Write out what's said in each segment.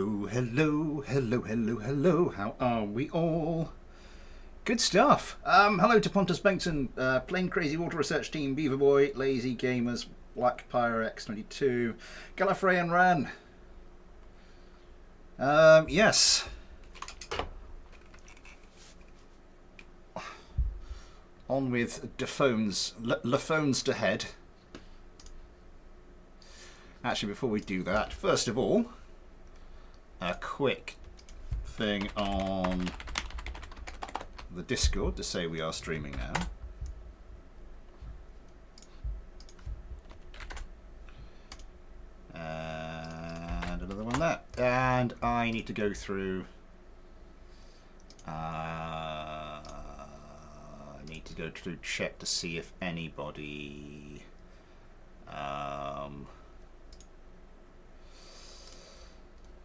Oh, hello, hello, hello, hello. How are we all? Good stuff. Hello to Pontus Bengtsson, Plain Crazy Water Research Team, Beaverboy, Lazy Gamers, Black Pyre X22, Gallifrey and Ran. Yes. On with the phones, le phones to head. Actually, before we do that, first of all, a quick thing on the Discord to say we are streaming now. And another one there. And I need to go through. Check to see if anybody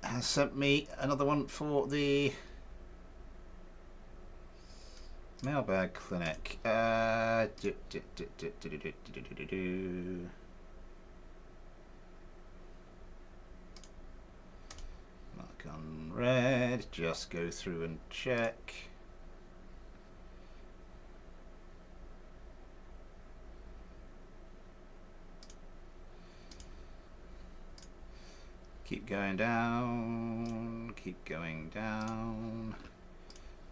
has sent me another one for the mailbag clinic. Mark on red, just go through and check. Keep going down, keep going down,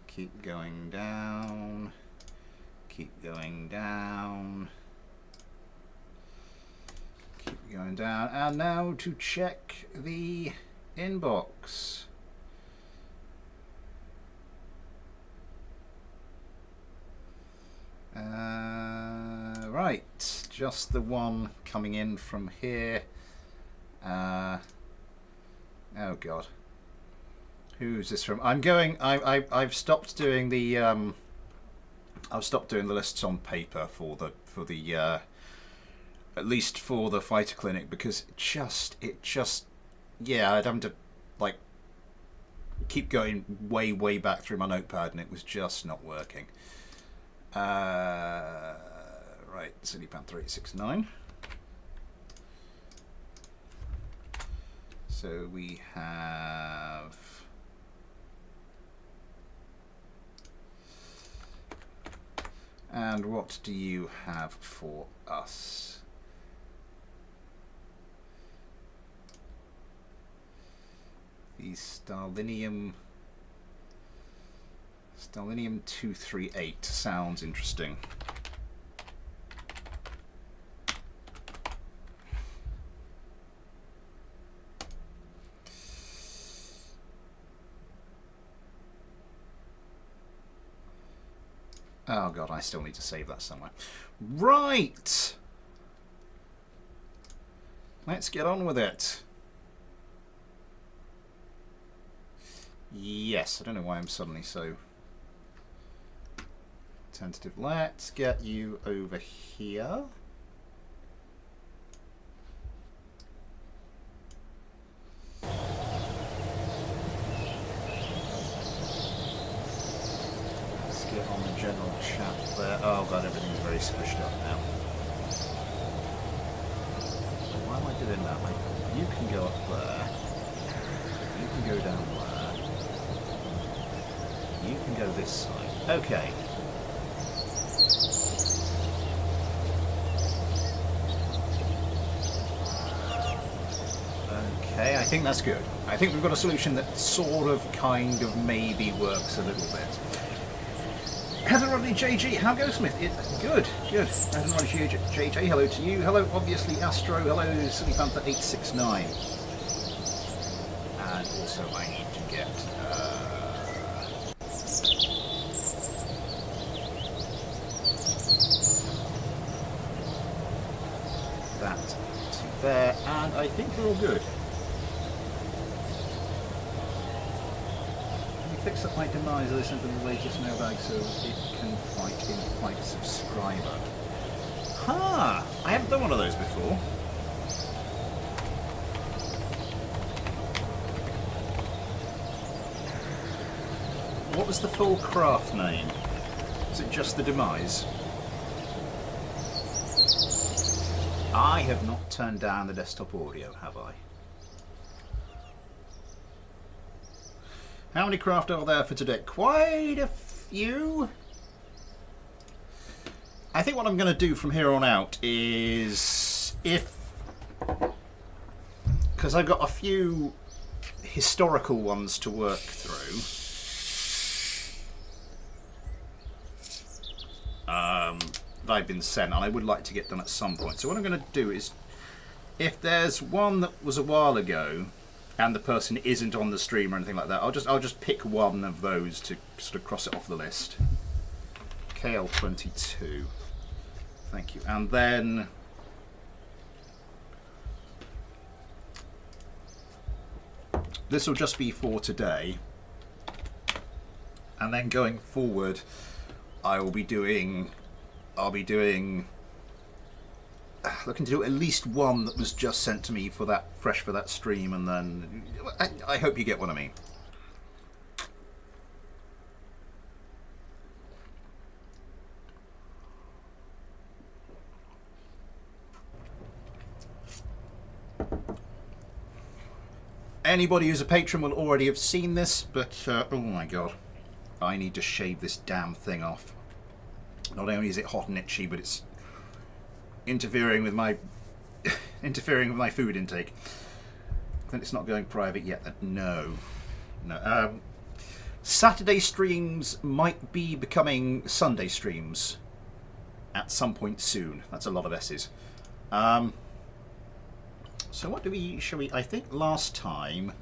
keep going down, keep going down, keep going down, and now to check the inbox. Right, just the one coming in from here. Oh God, who's this from? I've stopped doing the I've stopped doing the lists on paper for the at least for the fighter clinic, because it just yeah, I'd have to like keep going way back through my notepad, and it was just not working. Right, City Panther 869. So we have and what do you have for us? The Starlinium 238 sounds interesting. Oh God, I still need to save that somewhere. Right! Let's get on with it. Yes, I don't know why I'm suddenly so tentative. Let's get you over here. On the general chat there. Oh God, everything's very squished up now. Why am I doing that? You can go up there. You can go down there. You can go this side. Okay. Okay, I think that's good. I think we've got a solution that sort of, kind of, maybe works a little bit. Hello Rodney JG, how goes Smith? Good. Hello Rodney JJ, hello to you. Hello, obviously Astro, hello Silly Panther 869. And also I need to get that to there, and I think we're all good. Fix up my demise, I listen to the latest mailbag so it can invite subscriber. Ha! I haven't done one of those before. What was the full craft name? Is it just the demise? I have not turned down the desktop audio, have I? How many craft are there for today? Quite a few. I think what I'm going to do from here on out is, because I've got a few historical ones to work through, that I've been sent, and I would like to get done at some point. So what I'm going to do is, if there's one that was a while ago and the person isn't on the stream or anything like that, I'll just pick one of those to sort of cross it off the list. KL22. Thank you. And then this will just be for today. And then going forward, I'll be doing looking to do at least one that was just sent to me for that, fresh for that stream, and then I hope you get what I mean. Anybody who's a patron will already have seen this, but oh my god, I need to shave this damn thing off. Not only is it hot and itchy, but it's interfering with my food intake. I think it's not going private yet. No. Saturday streams might be becoming Sunday streams at some point soon. That's a lot of S's. So what shall we? I think last time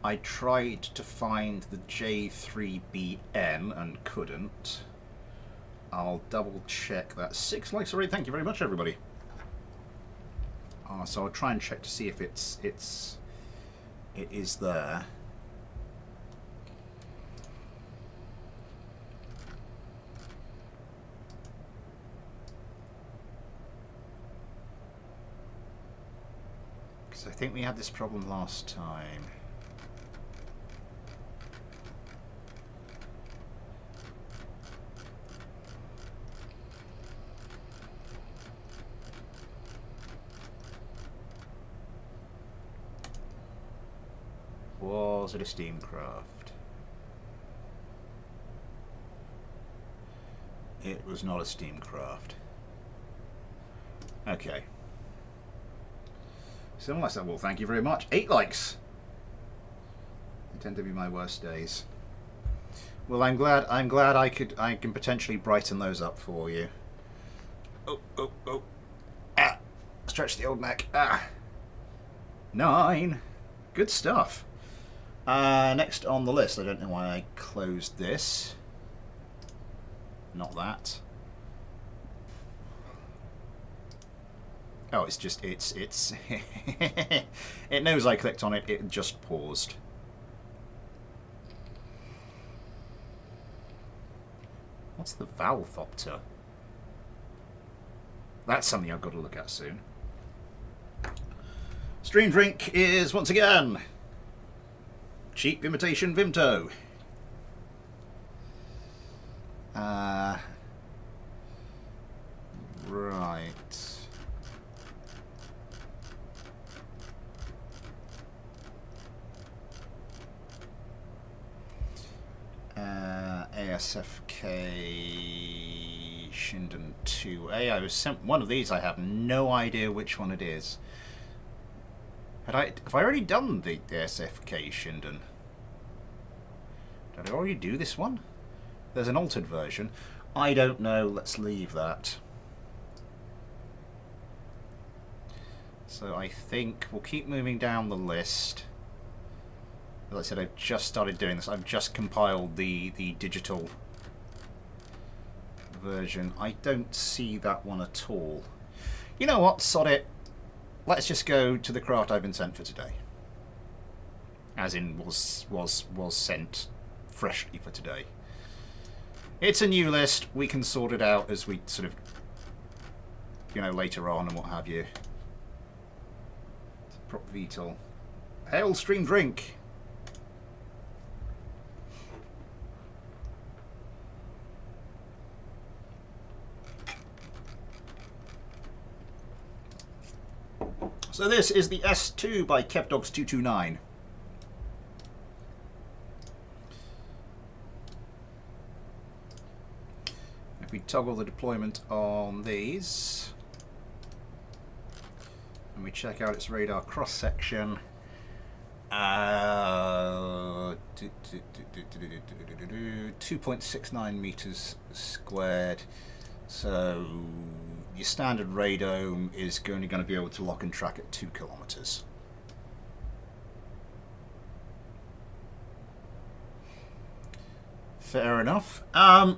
I tried to find the J3BN and couldn't. I'll double check that. 6 likes already. Thank you very much, everybody. So I'll try and check to see if it is there. Because I think we had this problem last time. Was it a Steamcraft? It was not a Steamcraft. Okay. Someone like that. Well, thank you very much. 8 likes. They tend to be my worst days. Well, I'm glad I can potentially brighten those up for you. Oh. Ah. Stretch the old neck. Ah. 9. Good stuff. Next on the list, I don't know why I closed this. Not that. Oh, it's it knows I clicked on it, it just paused. What's the Valthopter? That's something I've got to look at soon. Stream drink is once again cheap imitation Vimto. Right. ASFK Shinden 2A. I was sent one of these. I have no idea which one it is. Have I already done the ASFK Shinden? Did I already do this one? There's an altered version. I don't know. Let's leave that. So I think we'll keep moving down the list. As I said, I've just started doing this. I've just compiled the digital version. I don't see that one at all. You know what? Sod it. Let's just go to the craft I've been sent for today. As in, was sent freshly for today. It's a new list. We can sort it out as we sort of, later on and what have you. Prop Vital. Hail stream drink. So this is the S2 by KevDogs229. we toggle the deployment on these, and we check out its radar cross section. 2.69 meters squared. So your standard radome is only going to be able to lock and track at 2 kilometers. Fair enough. I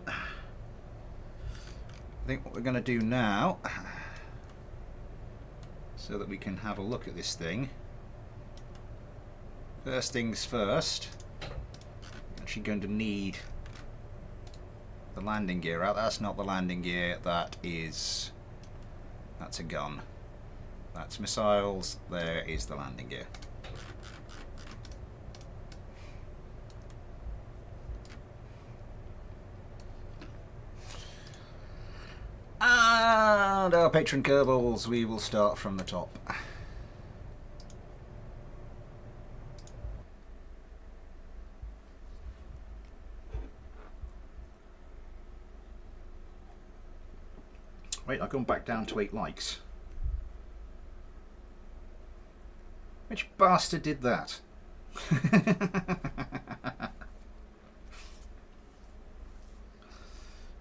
think what we're going to do now, so that we can have a look at this thing. First things first, I'm actually going to need the landing gear out. That's not the landing gear, that's a gun. That's missiles, there is the landing gear. And our patron Kerbals, we will start from the top. Wait, I've gone back down to 8 likes. Which bastard did that?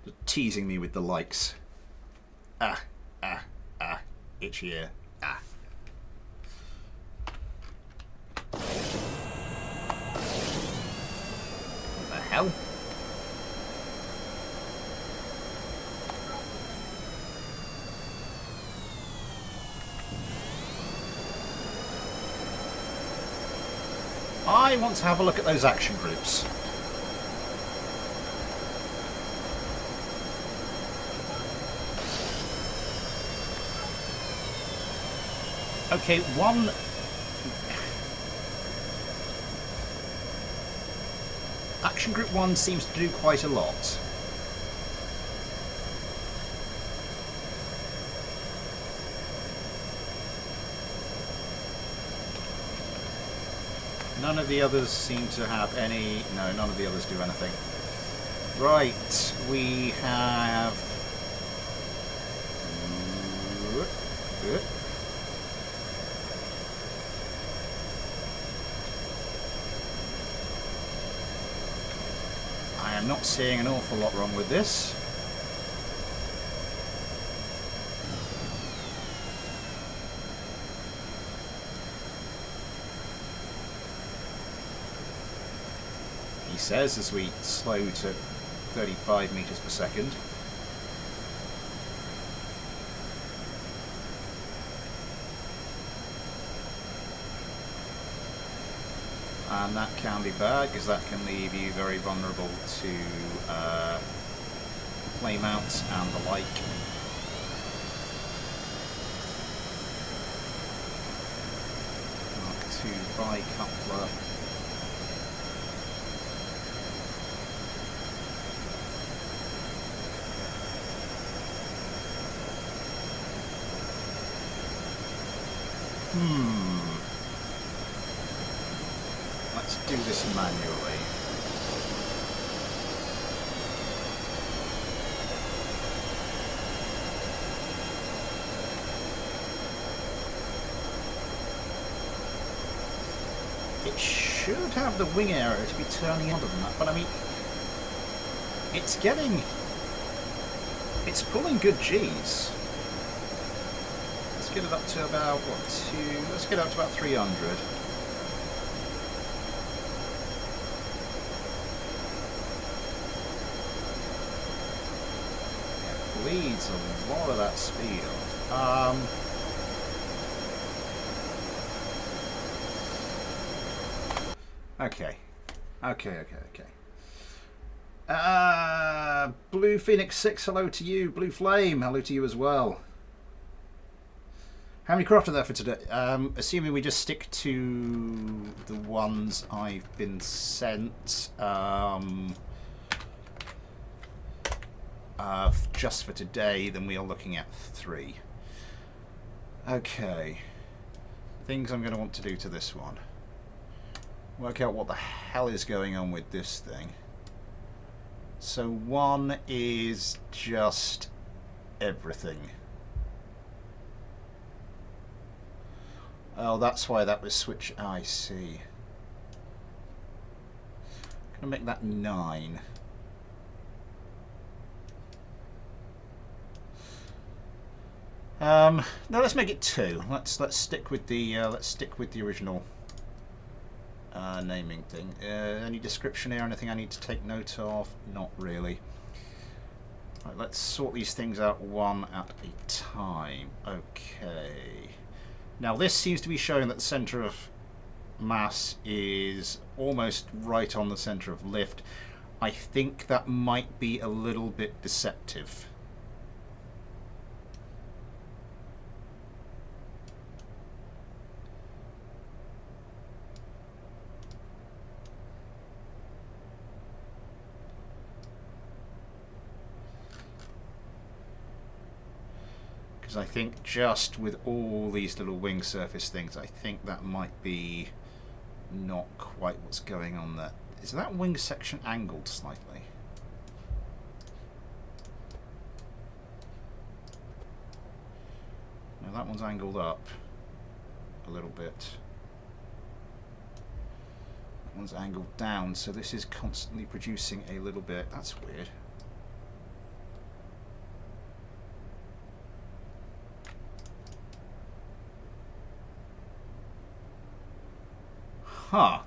Just teasing me with the likes. Itchy ear. What the hell? I want to have a look at those action groups. Okay, one... Action Group 1 seems to do quite a lot. None of the others seem to have any... No, none of the others do anything. Right, we have... Good. I am not seeing an awful lot wrong with this. He says as we slow to 35 meters per second. And that can be bad because that can leave you very vulnerable to flame outs and the like. Mark 2 bi-coupler. Let's do this manually. It should have the wing area to be turning harder than that, but I mean, it's pulling good G's. Let's get it up to about, let's get up to about 300. Bleeds a lot of that speed off. Okay. Blue Phoenix 6, hello to you. Blue Flame, hello to you as well. How many craft are there for today? Assuming we just stick to the ones I've been sent. Just for today, then we are looking at 3. Okay. Things I'm going to want to do to this one. Work out what the hell is going on with this thing. So one is just everything. Oh, that's why that was switch. I see. Gonna make that 9. No, let's make it 2. Let's stick with the original naming thing. Any description here? Anything I need to take note of? Not really. Right, let's sort these things out one at a time. Okay. Now this seems to be showing that the center of mass is almost right on the center of lift. I think that might be a little bit deceptive. I think just with all these little wing surface things, I think that might be not quite what's going on there. Is that wing section angled slightly? No, that one's angled up a little bit. That one's angled down, so this is constantly producing a little bit. That's weird. Huh.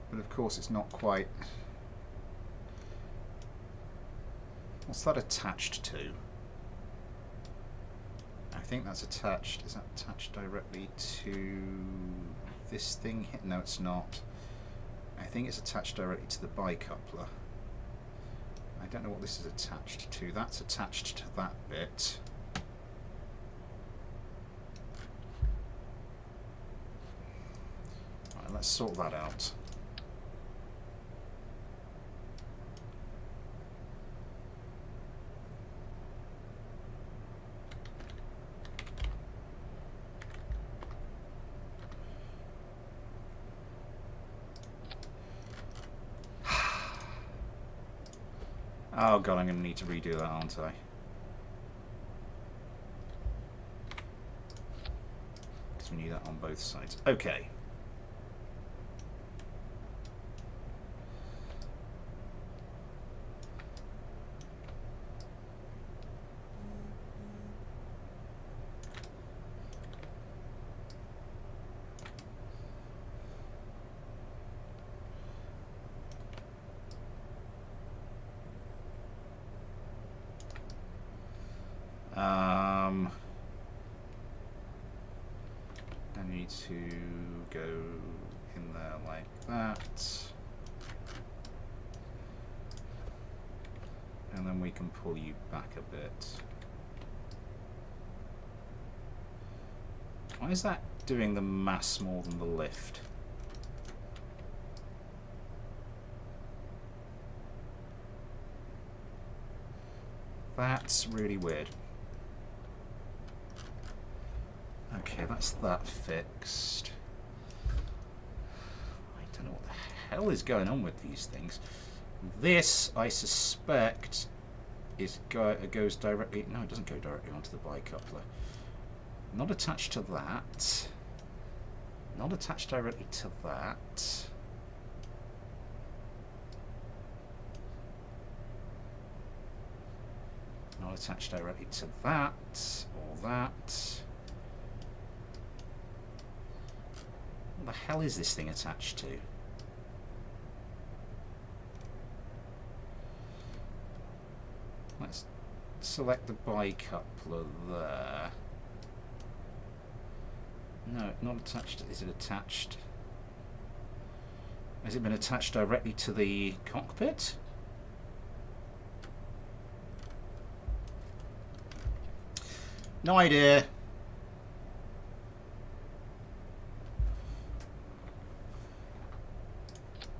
But of course it's not quite. What's that attached to? I think that's attached. Is that attached directly to this thing here? No, it's not. I think it's attached directly to the bicoupler. I don't know what this is attached to. That's attached to that bit. Let's sort that out. Oh god, I'm going to need to redo that, aren't I? Because we need that on both sides. Okay. I need to go in there like that, and then we can pull you back a bit. Why is that doing the mass more than the lift? That's really weird. Okay, that's that fixed. I don't know what the hell is going on with these things. This, I suspect, is goes directly. No, it doesn't go directly onto the bicoupler. Not attached to that. Not attached directly to that. Not attached directly to that or that. What the hell is this thing attached to? Let's select the bicoupler there. No, not attached. Is it attached? Has it been attached directly to the cockpit? No idea.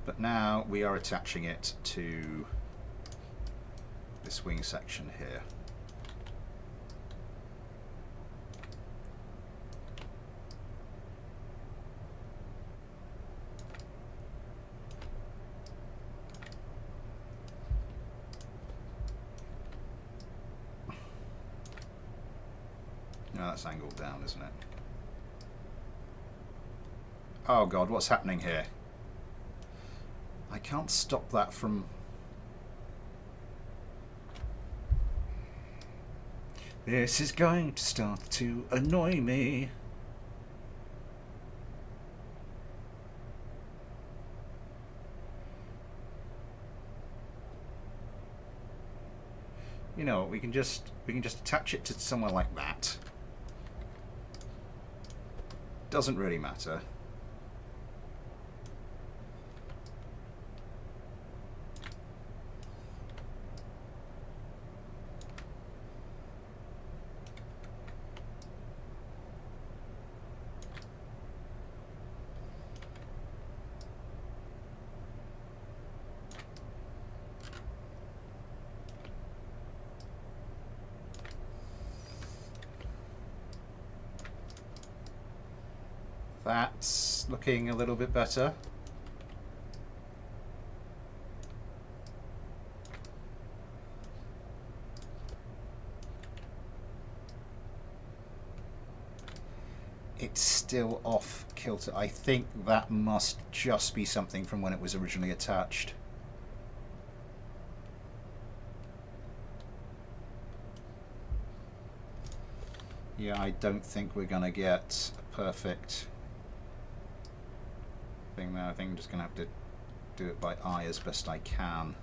But now we are attaching it to this wing section here. No, that's angled down, isn't it? Oh god, what's happening here? I can't stop that from... This is going to start to annoy me. You know, we can just attach it to somewhere like that. Doesn't really matter. That's looking a little bit better. It's still off kilter. I think that must just be something from when it was originally attached. Yeah, I don't think we're gonna get a perfect thing there. I think I'm just gonna have to do it by eye as best I can.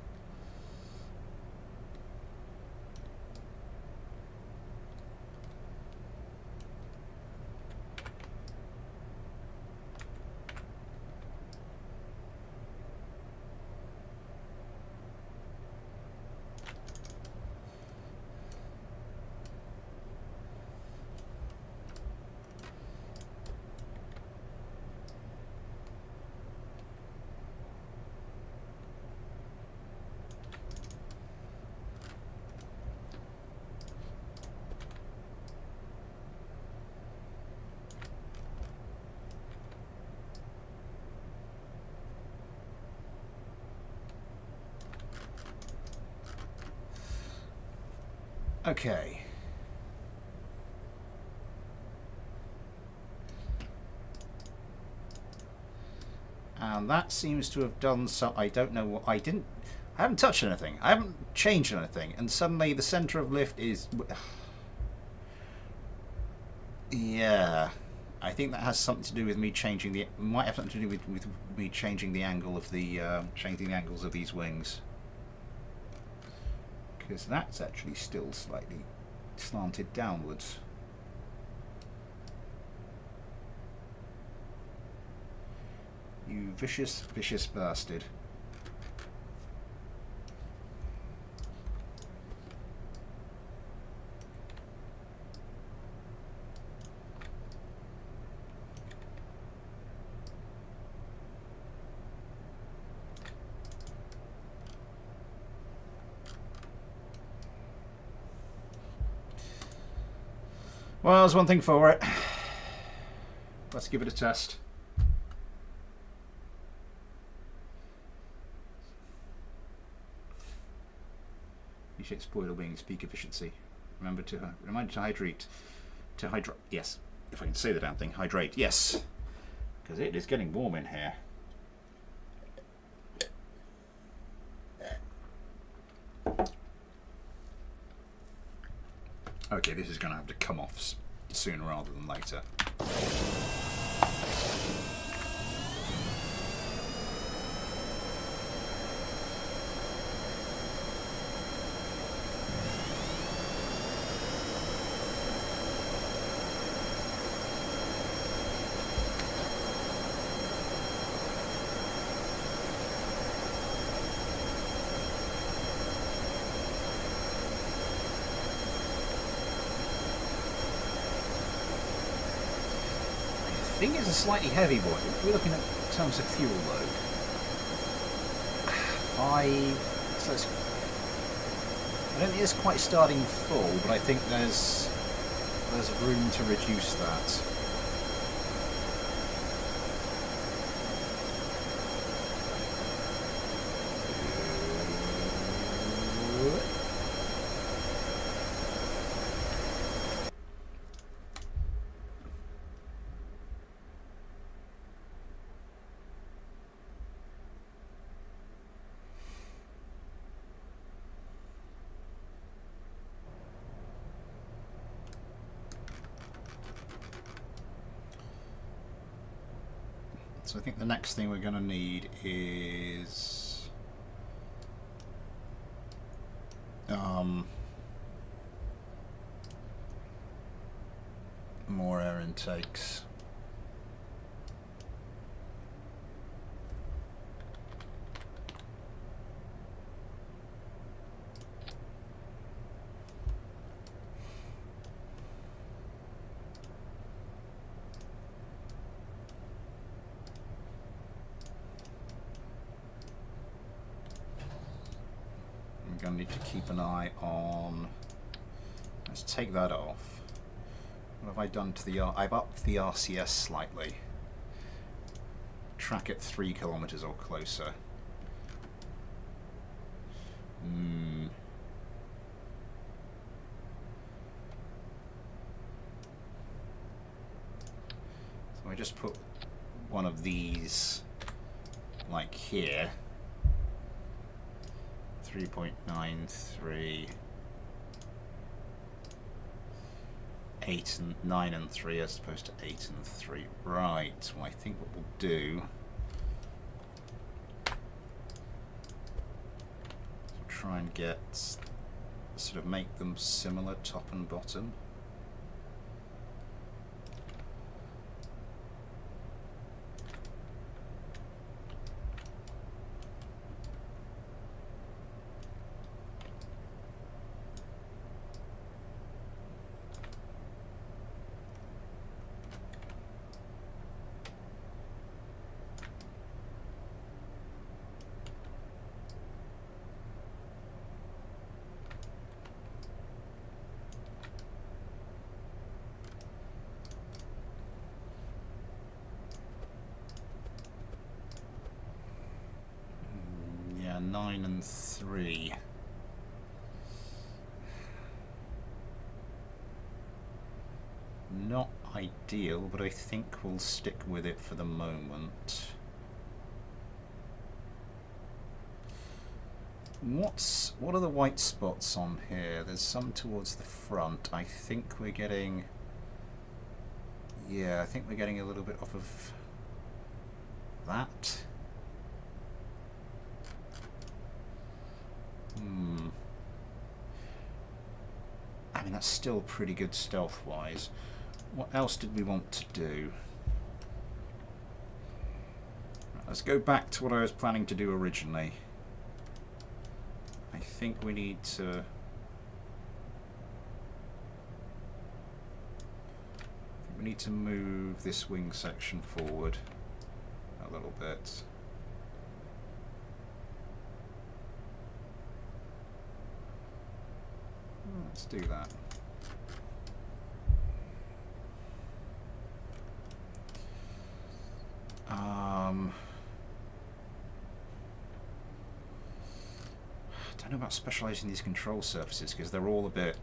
Okay. And that seems to have done so. I don't know what I haven't touched anything. I haven't changed anything, and suddenly the center of lift is. Yeah, I think that has something to do with me changing the. Might have something to do with me changing the angle of the changing the angles of these wings. Because that's actually still slightly slanted downwards. You vicious, vicious bastard. Well, there's one thing for it. Let's give it a test. Appreciate spoiler wings peak efficiency. Remember to remind to hydrate. Yes, if I can say the damn thing. Hydrate. Yes, because it is getting warm in here. Okay, this is going to have to come off sooner rather than later. I think it's a slightly heavy one. If we're looking at terms of fuel load, I don't think it's quite starting full, but I think there's room to reduce that. so I think the next thing we're going to need is more air intakes. I'm going to need to keep an eye on, let's take that off. What have I done to the, I've upped the RCS slightly. Track it 3 kilometers or closer. So I just put one of these like here. 3.93, 8 and 9 and 3 as opposed to 8 and 3. Right, well I think what we'll do, we'll try and get, sort of make them similar top and bottom. Yeah, 9 and 3. Not ideal, but I think we'll stick with it for the moment. What are the white spots on here? There's some towards the front. I think we're getting, yeah, I think we're getting a little bit off of that. I mean, that's still pretty good stealth-wise. What else did we want to do? Right, let's go back to what I was planning to do originally. I think we need to... move this wing section forward a little bit. Let's do that. I don't know about specialising these control surfaces because they're all a bit...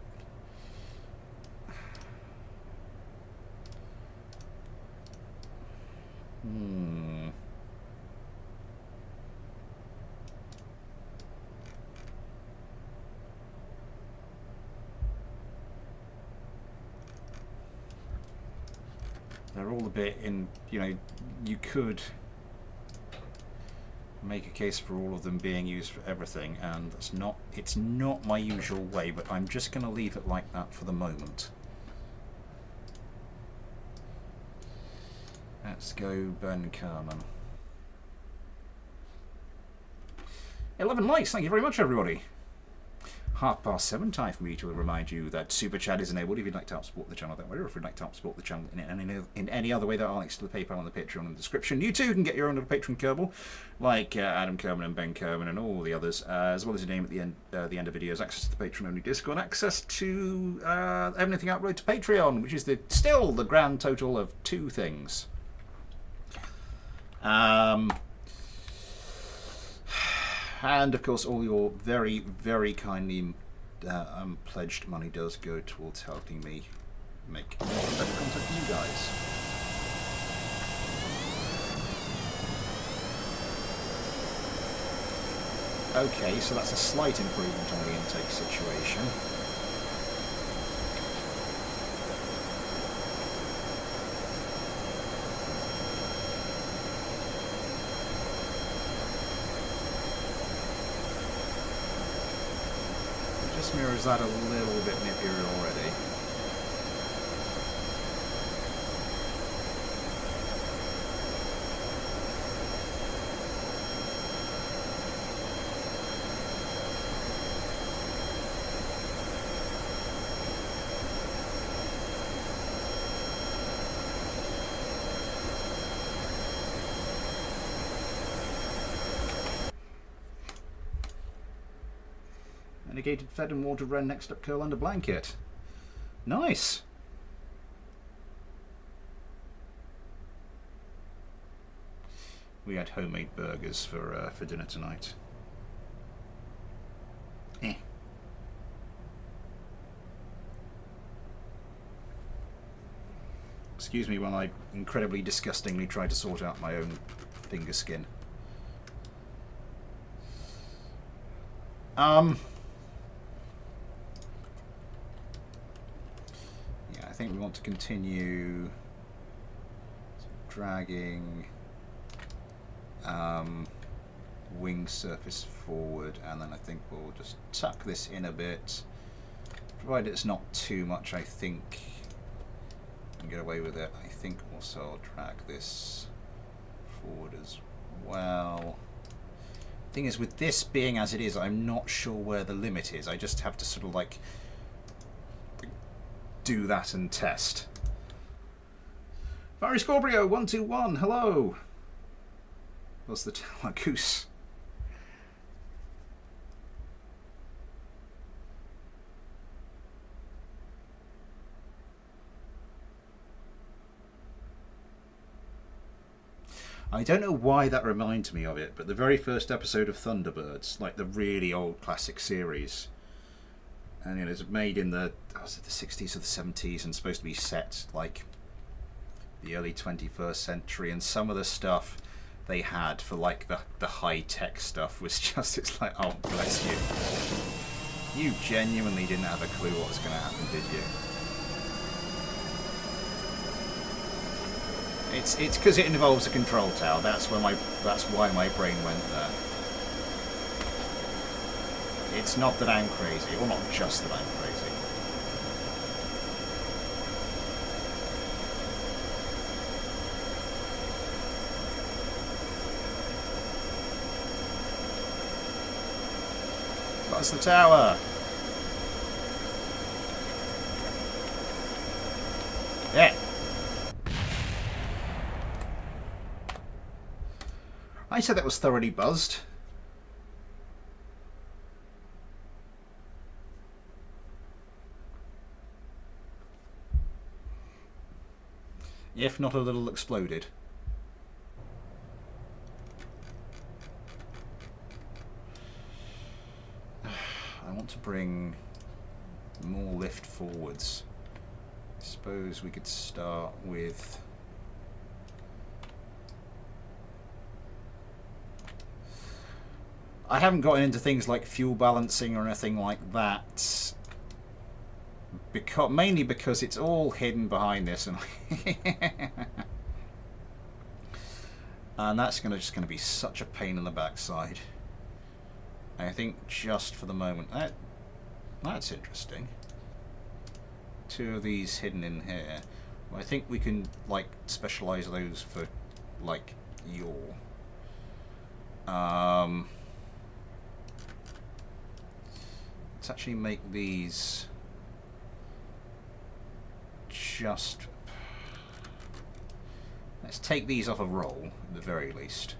They're all a bit in, you know, you could make a case for all of them being used for everything, and it's not my usual way, but I'm just going to leave it like that for the moment. Let's go Ben Kerman. 11 likes, thank you very much everybody. 7:30, time for me to remind you that Super Chat is enabled if you'd like to help support the channel that way, or if you'd like to help support the channel in any other way. There are links to the PayPal and the Patreon in the description. You too can get your own little Patreon Kerbal, like Adam Kerman and Ben Kerman and all the others, as well as your name at the end of videos, access to the Patreon-only Discord, access to everything uploaded to Patreon, which is still the grand total of 2 things. And of course, all your very, very kindly pledged money does go towards helping me make better content for you guys. Okay, so that's a slight improvement on the intake situation. Just mirrors that a little bit nippier already. Negated, fed and watered wren next up curl under blanket. Nice. We had homemade burgers for dinner tonight. Excuse me while I incredibly disgustingly try to sort out my own finger skin. I think we want to continue dragging wing surface forward, and then I think we'll just tuck this in a bit, provided it's not too much. I think I can get away with it. I think also I'll drag this forward as well. Thing is, with this being as it is, I'm not sure where the limit is. I just have to sort of like do that and test. Fiery Scorbrio 121, hello. What's the tower goose? I don't know why that reminds me of it, but the very first episode of Thunderbirds, like the really old classic series, and it was made in the, was it the 60s or the 70s, and supposed to be set like the early 21st century, and some of the stuff they had for like the high-tech stuff was just, it's like, oh bless you. You genuinely didn't have a clue what was going to happen, did you? It's because it involves a control tower. That's why my brain went there. It's not that I'm crazy, or not just that I'm crazy. That's the tower. Yeah. I said that was thoroughly buzzed. If not a little exploded. I want to bring more lift forwards. I suppose we could start with I haven't gotten into things like fuel balancing or anything like that, mainly because it's all hidden behind this, and and that's just going to be such a pain in the backside. I think just for the moment, that's interesting. Two of these hidden in here. I think we can like specialize those for like yaw. Let's actually make these just. Let's take these off a roll at the very least.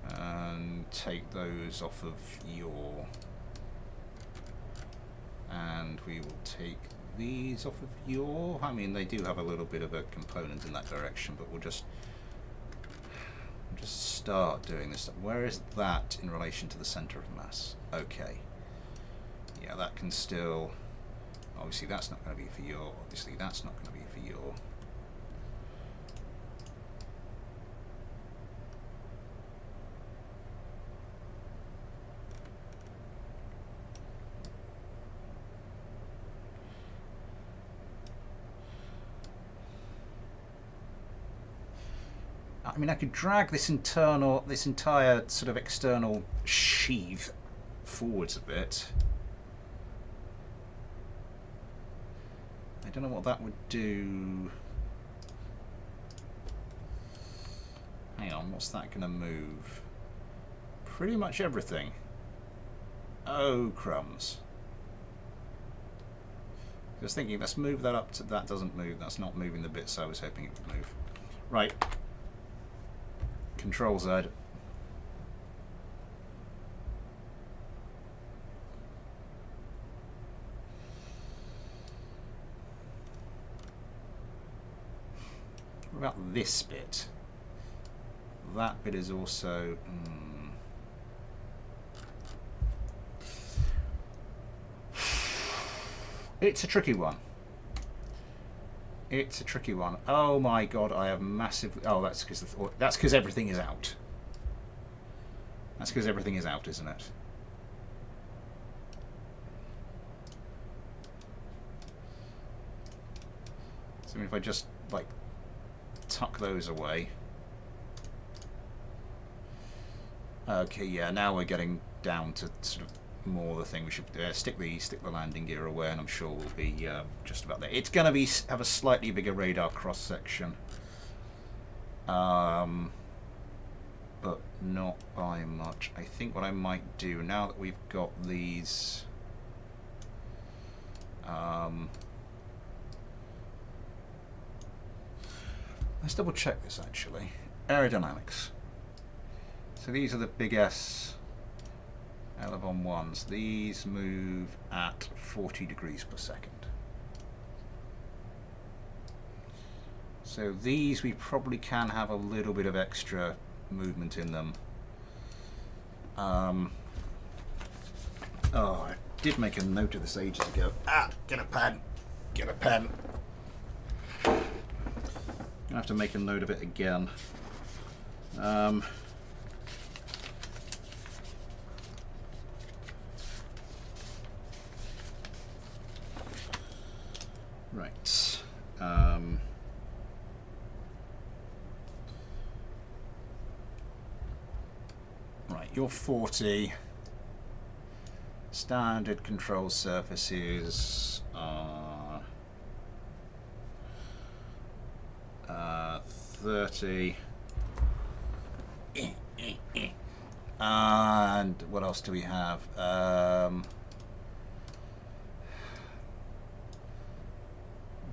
And take those off of yaw. And we will take these off of yaw. I mean, they do have a little bit of a component in that direction, but we'll just start doing this. Where is that in relation to the center of mass? Okay. Yeah, that can still. Obviously, that's not going to be for yaw. Obviously, that's not going to be for yaw. I mean, I could drag this entire sort of external sheath forwards a bit. I don't know what that would do. Hang on, what's that going to move? Pretty much everything. Oh, crumbs. I was thinking, let's move that up to... That doesn't move. That's not moving the bits I was hoping it would move. Right. Control Z. What about this bit? That bit is also... It's a tricky one. It's a tricky one. Oh my god, I have massive... Oh, that's because everything is out. That's because everything is out, isn't it? So if I just, like, tuck those away... Okay, yeah, now we're getting down to sort of more the thing. We should stick the landing gear away, and I'm sure we'll be just about there. It's going to have a slightly bigger radar cross section, but not by much. I think what I might do now that we've got these, let's double check this actually. Aerodynamics. So these are the big S Elevon ones. These move at 40 degrees per second. So these we probably can have a little bit of extra movement in them. Oh, I did make a note of this ages ago. Ah, get a pen. Get a pen. I have to make a note of it again. Right. Right, you're 40. Standard control surfaces are 30. And what else do we have?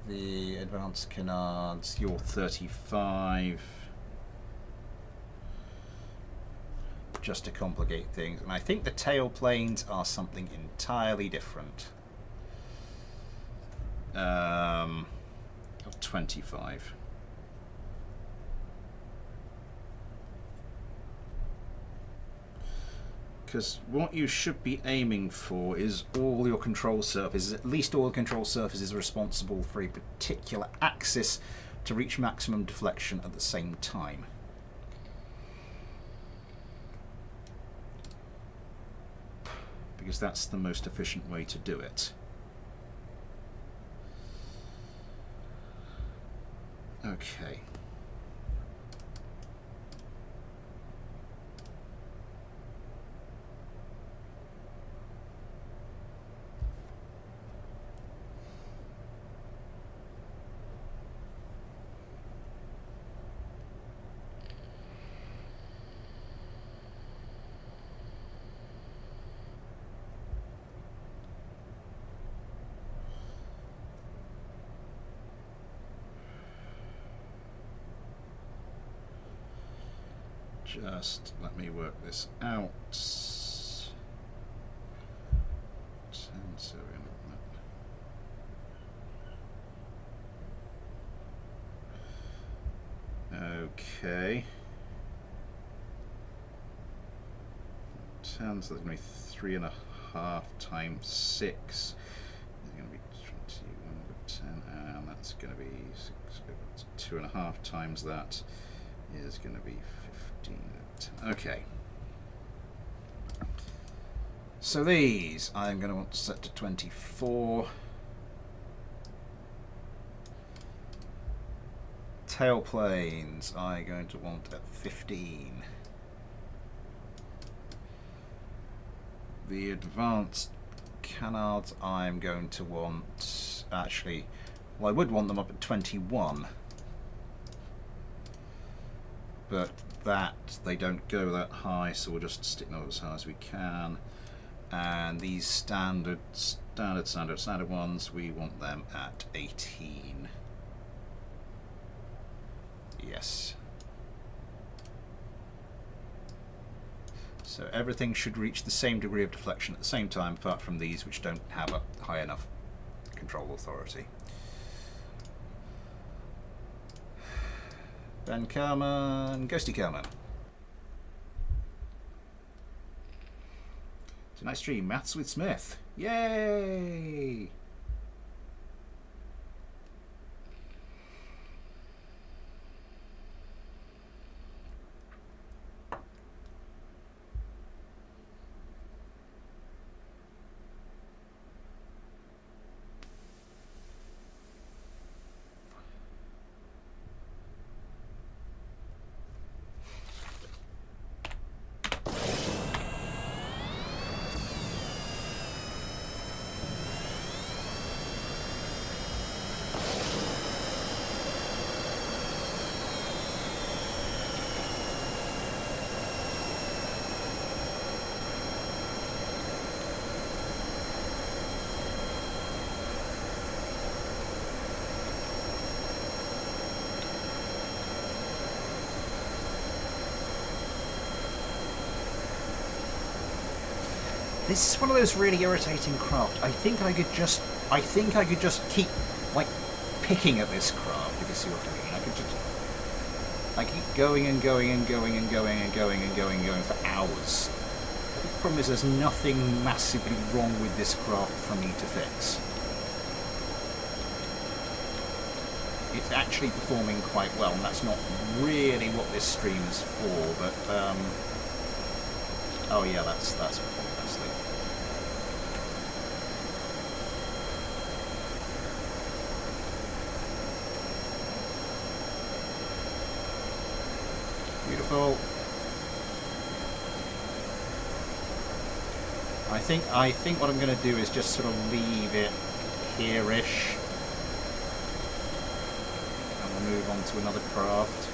The advanced canards, you're 35. Just to complicate things. And I think the tail planes are something entirely different. 25. Because what you should be aiming for is all your control surfaces, at least all the control surfaces are responsible for a particular axis to reach maximum deflection at the same time. Because that's the most efficient way to do it. Okay. Just let me work this out. 10, so okay. 10, so that's going to be 3.5 times 6. It's going to be 21 over 10, and that's going to be 2.5 times that is going to be 15. Okay. So these I'm going to want to set to 24. Tailplanes I'm going to want at 15. The advanced canards I'm going to want, actually, well, I would want them up at 21, but that they don't go that high, so we'll just stick them up as high as we can. And these standard ones, we want them at 18. Yes. So everything should reach the same degree of deflection at the same time, apart from these, which don't have a high enough control authority. Ben Carman, Ghosty Carman. It's a nice stream. Maths with Smith. Yay! This is one of those really irritating craft. I think I could just keep like picking at this craft, if you see what I mean. I keep going and going and going and going and going and going and going for hours. The problem is there's nothing massively wrong with this craft for me to fix. It's actually performing quite well, and that's not really what this stream is for, but oh yeah, that's performing nicely. Beautiful. I think what I'm going to do is just sort of leave it here-ish, and we'll move on to another craft.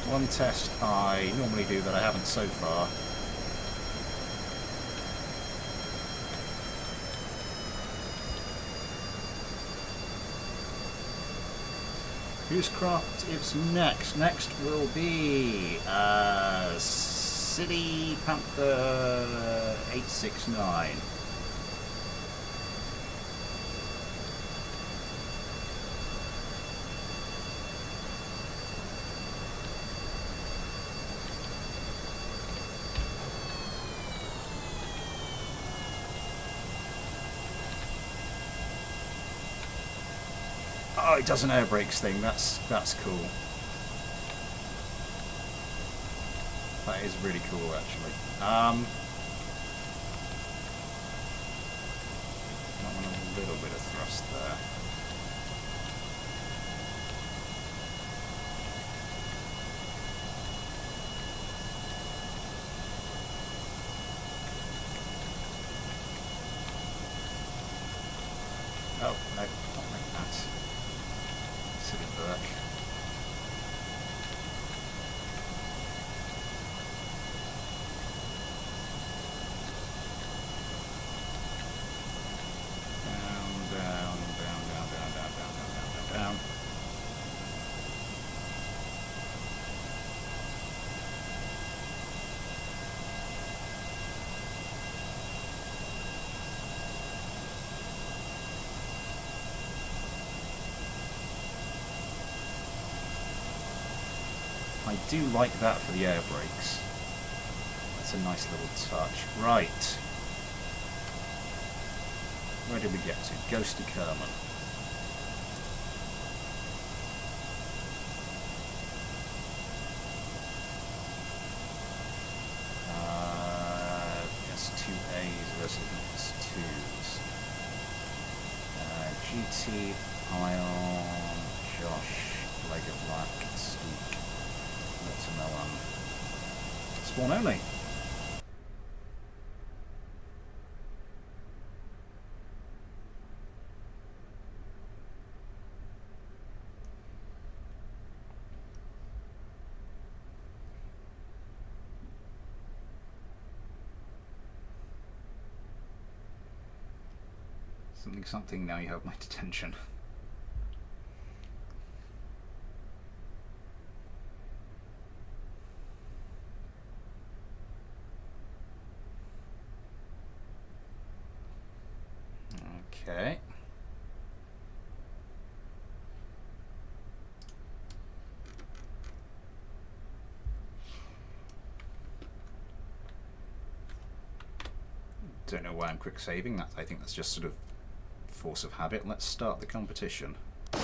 One test I normally do that I haven't so far. Whose craft is next? Next will be City Panther 869. Oh, it does an air brakes thing. That's cool. That is really cool, actually. I want a little bit of thrust there. Oh, no, not like that. Silly Burke. Down. I do like that for the air brakes. That's a nice little touch. Right. Where did we get to? Ghosty Kerman. S2As versus S2s. GT, Ion, Josh, Leg of Black, Steak, Watermelon. Spawn only. Something, now you have my detention. Okay. Don't know why I'm quick saving that. I think that's just sort of force of habit. Let's start the competition. Yeah,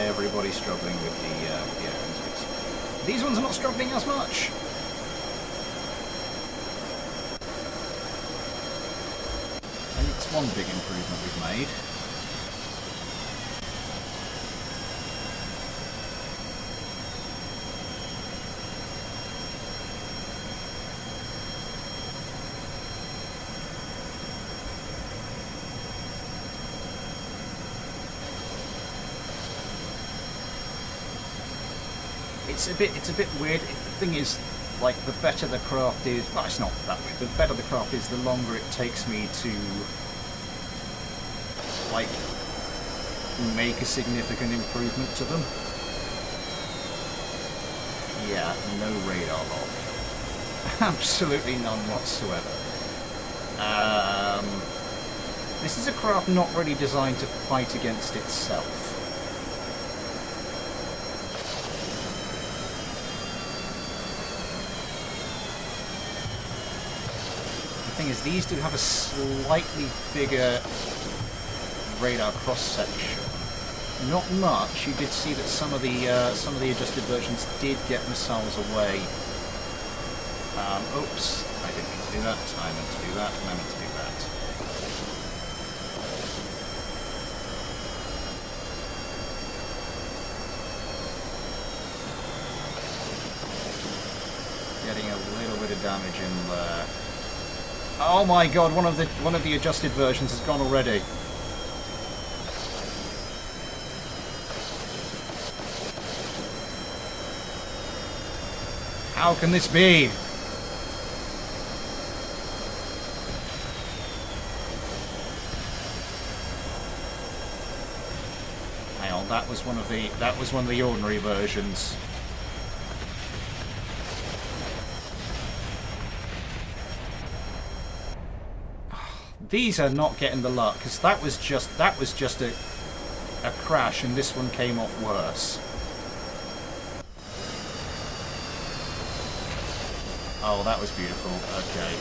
everybody's struggling with the engines. These ones are not struggling as much. I think it's one big improvement we've made. It's a bit weird. The thing is, like, the better the craft is, well, it's not that weird. The better the craft is, the longer it takes me to, like, make a significant improvement to them. Yeah, no radar lock. Absolutely none whatsoever. This is a craft not really designed to fight against itself. Is these do have a slightly bigger radar cross section. Not much. You did see that some of the adjusted versions did get missiles away. Oops! I didn't mean to do that. I meant to do that. And I meant to do that. Getting a little bit of damage in there. Oh my god, one of the adjusted versions has gone already. How can this be? Hang on, that was one of the ordinary versions. These are not getting the luck, because that was just a crash, and this one came off worse. Oh, that was beautiful. Okay.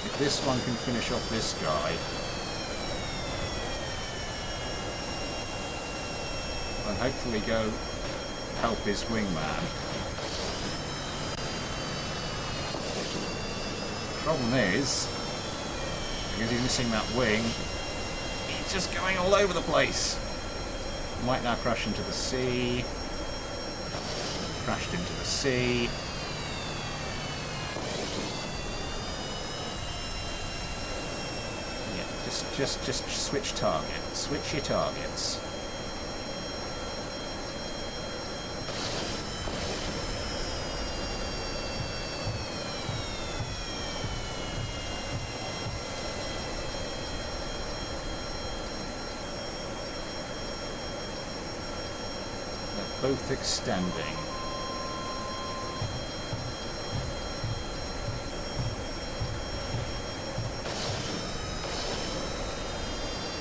If this one can finish off this guy, and hopefully go help his wingman. Problem is, because he's missing that wing, he's just going all over the place. Might now crash into the sea. Crashed into the sea. Yeah, just switch target. Switch your targets. Both extending.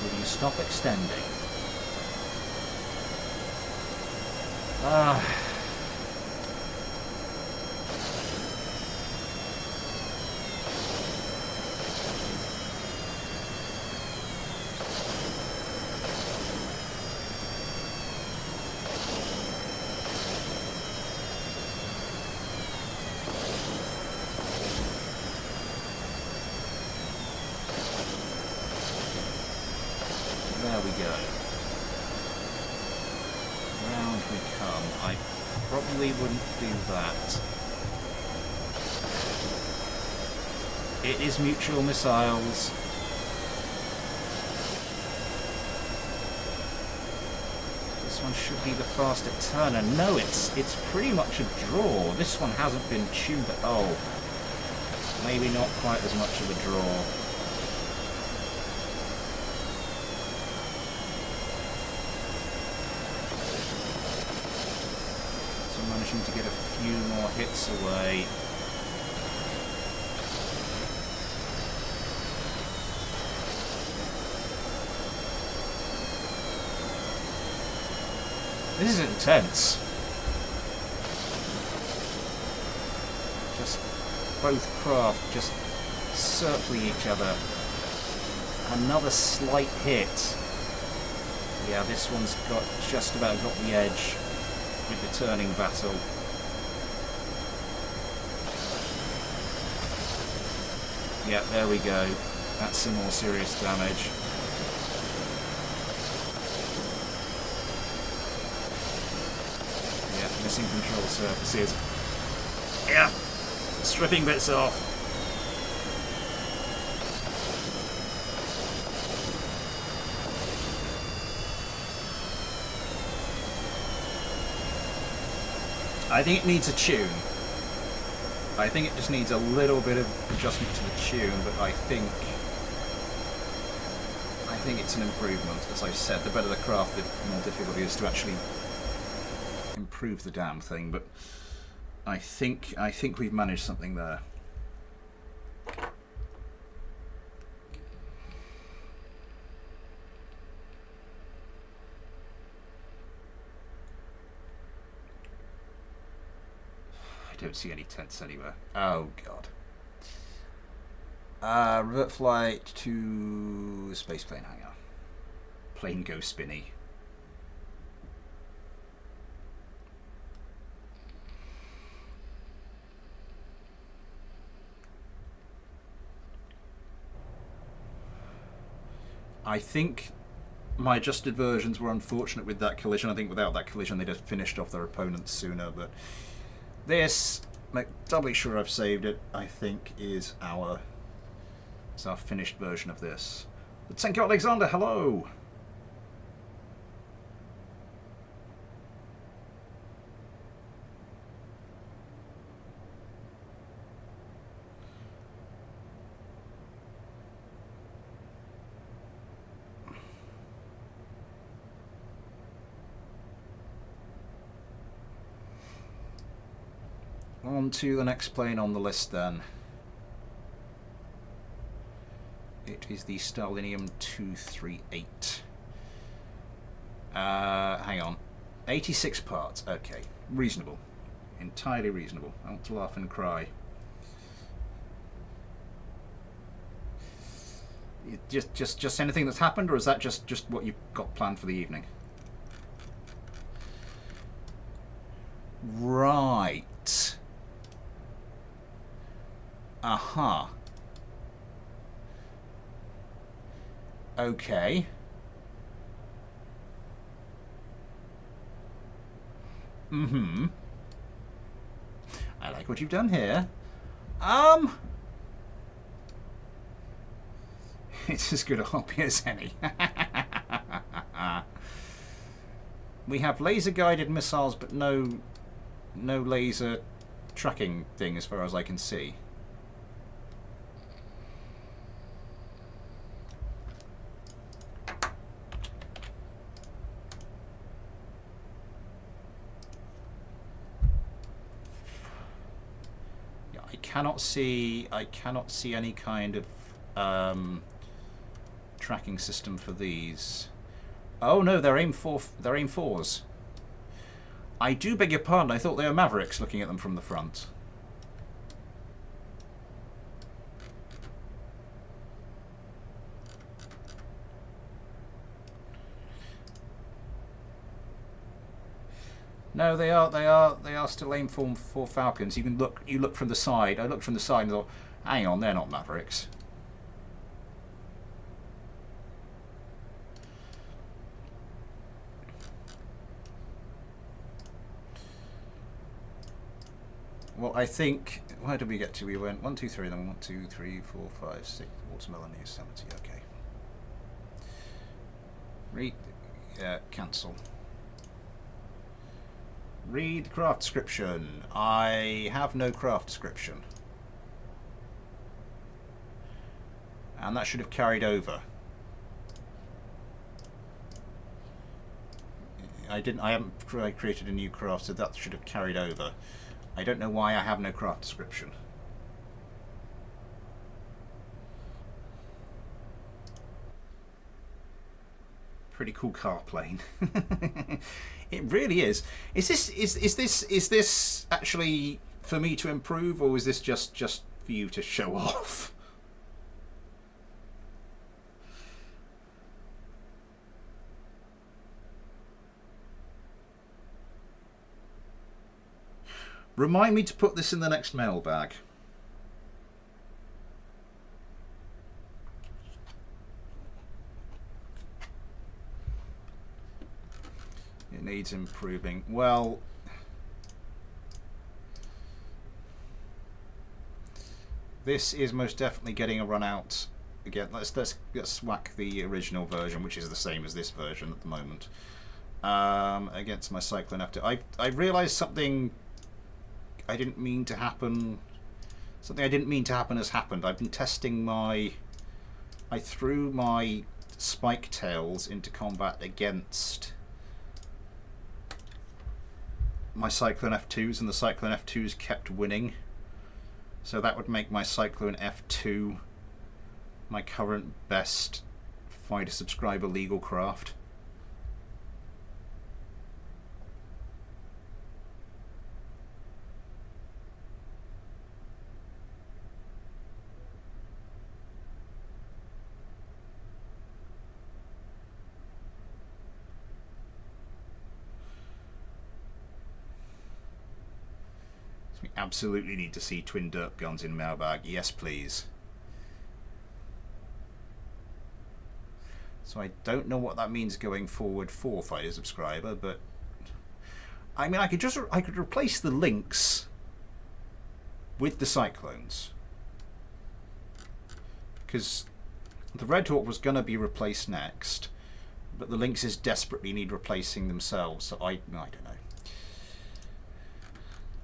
Will you stop extending? There we go. Round we come. I probably wouldn't do that. It is mutual missiles. This one should be the faster turner. No, it's pretty much a draw. This one hasn't been tuned. Oh, maybe not quite as much of a draw. Managing to get a few more hits away. This is intense. Just both craft just circling each other. Another slight hit. Yeah, this one's got just about got the edge with the turning battle. Yeah, there we go. That's some more serious damage. Yeah, missing control surfaces. Yeah, stripping bits off. I think it needs a tune. I think it just needs a little bit of adjustment to the tune, but I think it's an improvement. As I said, the better the craft, the more difficult it is to actually improve the damn thing. But I think we've managed something there. I don't see any tents anywhere. Oh god. Revert flight to spaceplane hangar. Plane go spinny. I think my adjusted versions were unfortunate with that collision. I think without that collision they'd have finished off their opponents sooner, but this, make doubly sure I've saved it, I think is our finished version of this. Thank you, Alexander, hello! On to the next plane on the list then. It is the Starlinium 238. Hang on. 86 parts. Okay. Reasonable. Entirely reasonable. I want to laugh and cry. Just anything that's happened, or is that just what you've got planned for the evening? Right. Aha. Okay. Mm-hmm. I like what you've done here. It's as good a hobby as any. We have laser-guided missiles, but no laser tracking thing as far as I can see. I cannot see any kind of tracking system for these. Oh no, they're aim 4s. I do beg your pardon, I thought they were Mavericks looking at them from the front. No, they are still aimed for Falcons. You look from the side. I looked from the side and thought, hang on, they're not Mavericks. Well, I think, where did we get to? We went 1, 2, 3, then 1, 2, 3, 4, 5, 6. Watermelon is 70. Okay. Read, cancel. Read craft description. I have no craft description. And that should have carried over. I haven't created a new craft, so that should have carried over. I don't know why I have no craft description. Pretty cool car plane. It really is. Is this actually for me to improve, or is this just for you to show off? Remind me to put this in the next mailbag. It needs improving. Well, this is most definitely getting a run out again. Let's whack the original version, which is the same as this version at the moment, against my Cyclone F2. I realised something I didn't mean to happen. Something I didn't mean to happen has happened. I've been testing my. I threw my spike tails into combat against my Cyclone F2s, and the Cyclone F2s kept winning. So that would make my Cyclone F2 my current best fighter subscriber legal craft. We absolutely need to see twin derp guns in mailbag. Yes, please. So I don't know what that means going forward for fighter subscriber, but I mean, I could replace the links with the Cyclones, because the Red Hawk was going to be replaced next, but the links is desperately need replacing themselves. So I don't know.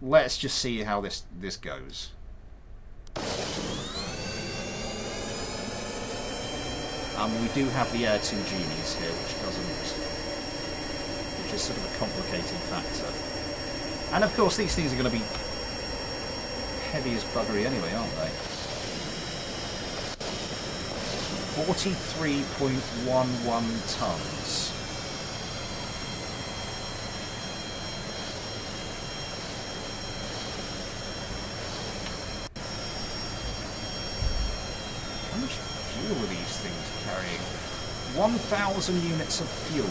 Let's just see how this goes. We do have the Air 2 Genies here, which is sort of a complicating factor. And of course, these things are going to be heavy as buggery anyway, aren't they? 43.11 tons. How much fuel are these things carrying? 1,000 units of fuel.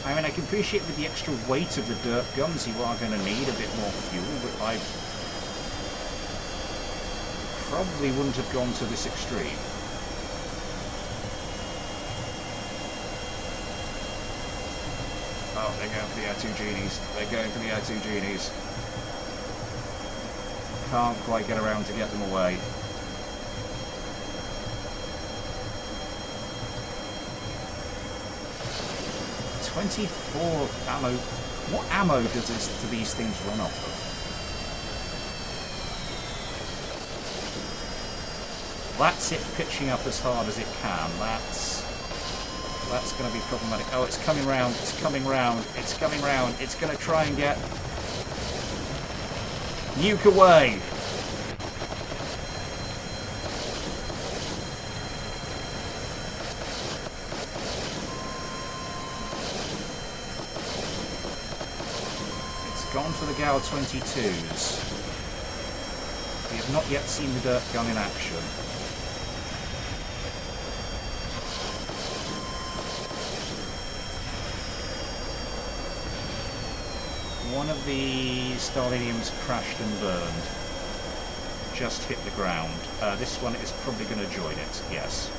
I mean, I can appreciate with the extra weight of the derp guns you are going to need a bit more fuel, but I probably wouldn't have gone to this extreme. Oh, they're going for the Air 2 Genies. They're going for the Air 2 Genies. Can't quite get around to get them away. 24 ammo. What ammo do these things run off of? That's it pitching up as hard as it can. That's going to be problematic. Oh, it's coming round. It's coming round. It's coming round. It's going to try and get nuke away. the Gal 22s. We have not yet seen the dirt gun in action. One of the Starliniums crashed and burned. Just hit the ground. This one is probably going to join it, yes.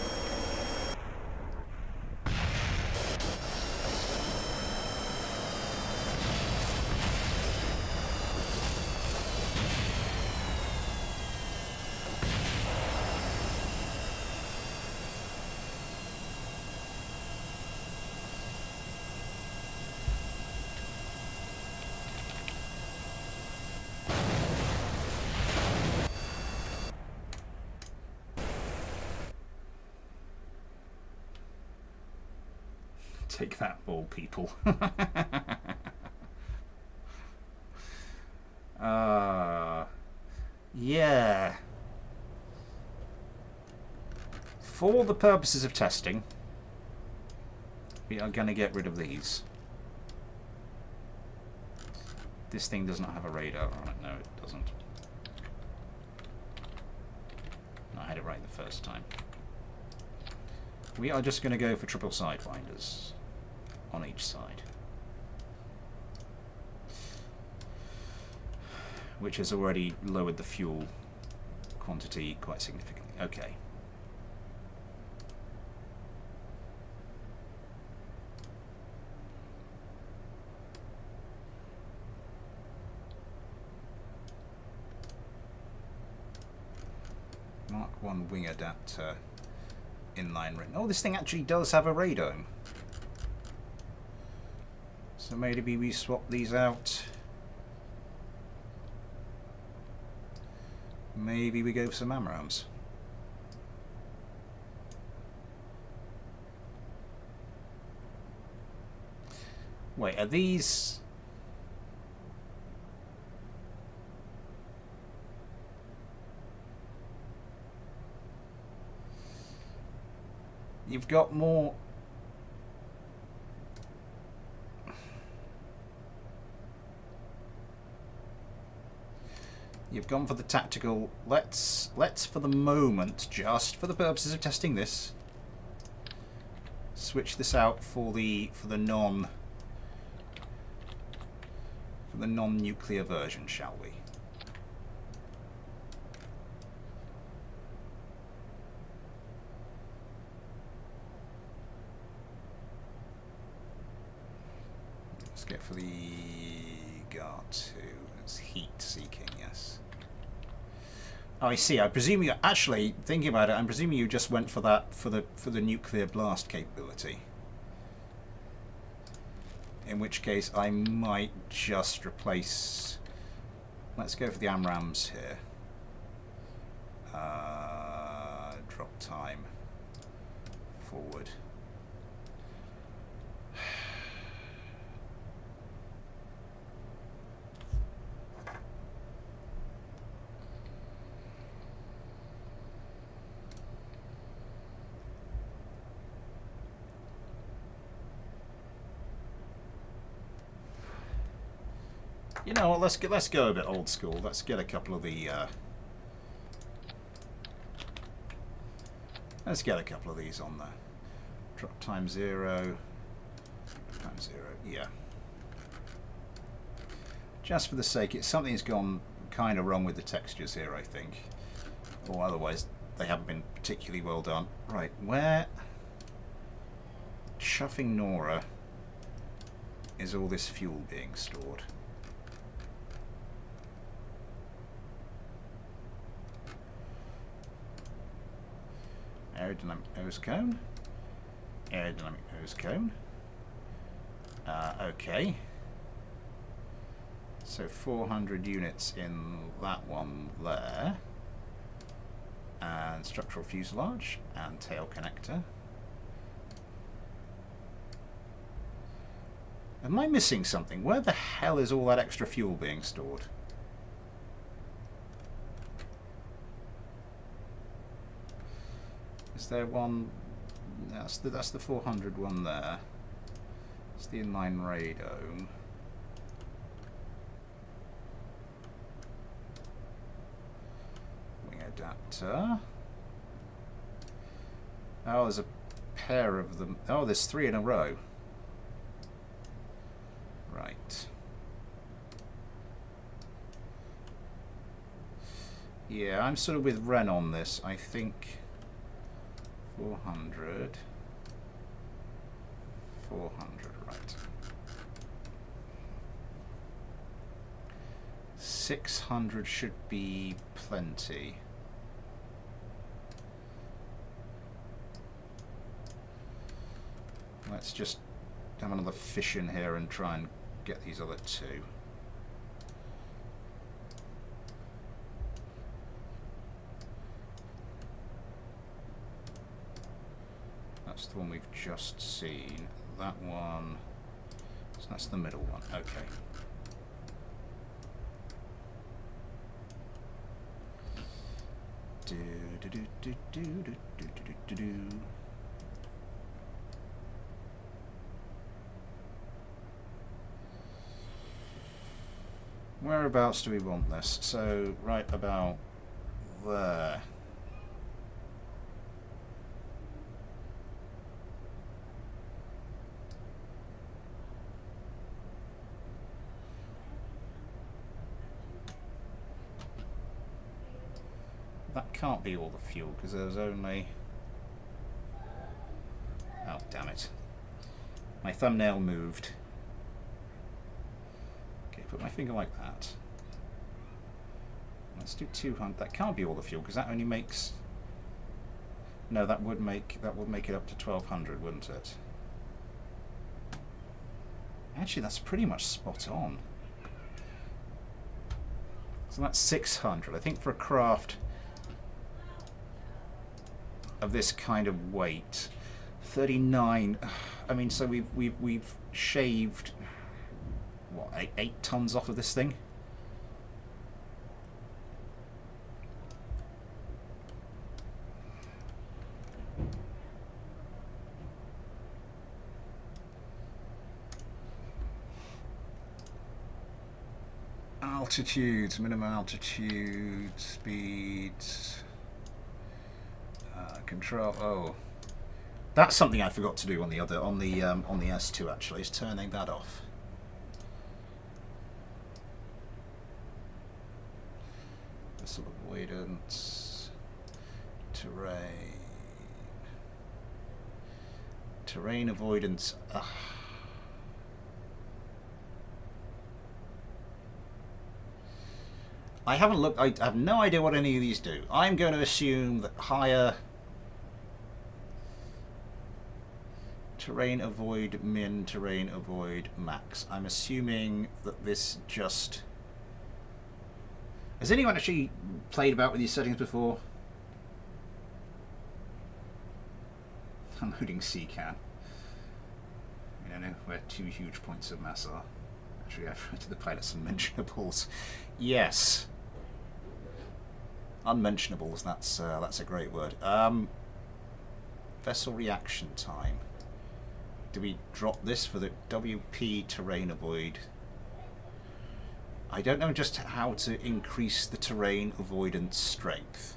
Take that ball, people. Yeah. For the purposes of testing, we are going to get rid of these. This thing does not have a radar on it. No, it doesn't. No, I had it right the first time. We are just going to go for triple sidewinders on each side, which has already lowered the fuel quantity quite significantly. Okay. Mark 1 wing adapter inline written. Oh, this thing actually does have a radome. So maybe we swap these out. Maybe we go for some AMRAAMs. Wait, are these... You've got more... You've gone for the tactical. Let's for the moment, just for the purposes of testing this, switch this out for the non-nuclear version, shall we? Let's get for the GAR2. It's heat seeking, yes. Oh, I see. I presume you actually thinking about it. I'm presuming you just went for that for the nuclear blast capability. In which case, I might just replace. Let's go for the AMRAAMs here. Drop time forward. You know what? Let's go a bit old school. Let's get a couple of the. Let's get a couple of these on there. Drop time 0. Time 0. Yeah. Just for the sake, something's gone kind of wrong with the textures here, I think, or otherwise they haven't been particularly well done. Right, where chuffing Nora is all this fuel being stored? Aerodynamic nose cone. Aerodynamic nose cone. Okay. So 400 units in that one there. And structural fuselage and tail connector. Am I missing something? Where the hell is all that extra fuel being stored? Is there one? That's the 400 one there. It's the inline radome. adapter. Oh, there's a pair of them. Oh, there's 3 in a row. Right. Yeah, I'm sort of with Ren on this. I think 400. 400, right. 600 should be plenty. Let's just have another fish in here and try and get these other 2. That's the one we've just seen. That one, so that's the middle one. Okay. Do do do do do do do do do do. Whereabouts do we want this? So right about there. That can't be all the fuel because there's only... Oh, damn it. My thumbnail moved. Okay, put my finger like that. Let's do 200. That can't be all the fuel because that only makes... No, that would make it up to 1200, wouldn't it? Actually, that's pretty much spot on. So that's 600. I think for a craft of this kind of weight, 39. I mean, so we've shaved what, 8 tons off of this thing. Altitudes, minimum altitude, speeds. Control. Oh, that's something I forgot to do on the S2. Actually, is turning that off. Missile avoidance, terrain avoidance. I haven't looked. I have no idea what any of these do. I'm going to assume that higher. Terrain avoid min, terrain avoid max. I'm assuming that this just... Has anyone actually played about with these settings before? Unloading C-can. You know where 2 huge points of mass are. Actually, I've rated the pilots unmentionables. Yes. Unmentionables, that's a great word. Vessel reaction time. Do we drop this for the WP terrain avoid? I don't know just how to increase the terrain avoidance strength.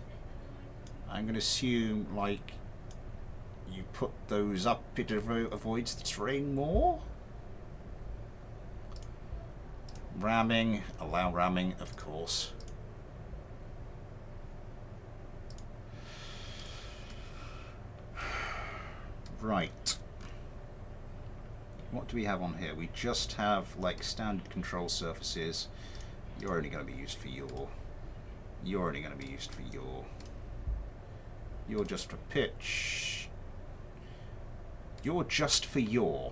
I'm going to assume, like, you put those up, it avoids the terrain more? Ramming, allow ramming, of course. Right. What do we have on here? We just have like standard control surfaces. You're only going to be used for yaw. You're only going to be used for yaw. You're just for pitch. You're just for yaw.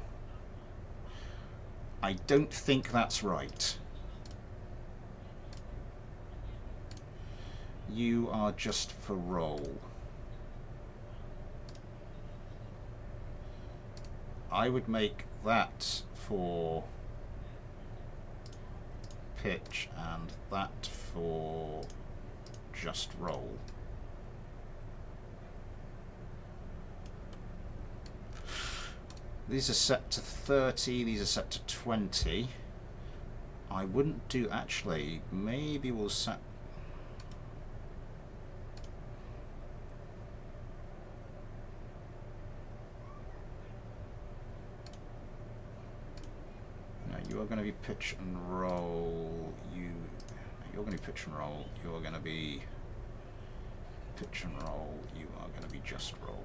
I don't think that's right. You are just for roll. I would make that for pitch and that for just roll. These are set to 30, these are set to 20. I wouldn't do, actually, maybe we'll set... you're going to be pitch and roll. You're going to be pitch and roll. You're going to be pitch and roll. You are going to be just roll.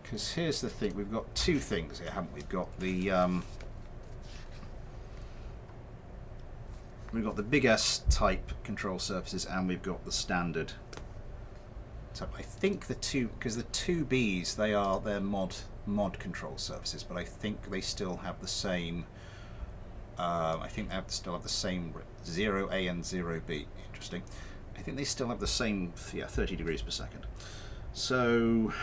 Because here's the thing, we've got two things here, haven't we? We've got the big S type control surfaces, and we've got the standard type. I think the two, because the 2Bs, they're mod control surfaces, but I think they still have the same. I think they still have the same 0A and 0B. Interesting. I think they still have the same, 30 degrees per second. So.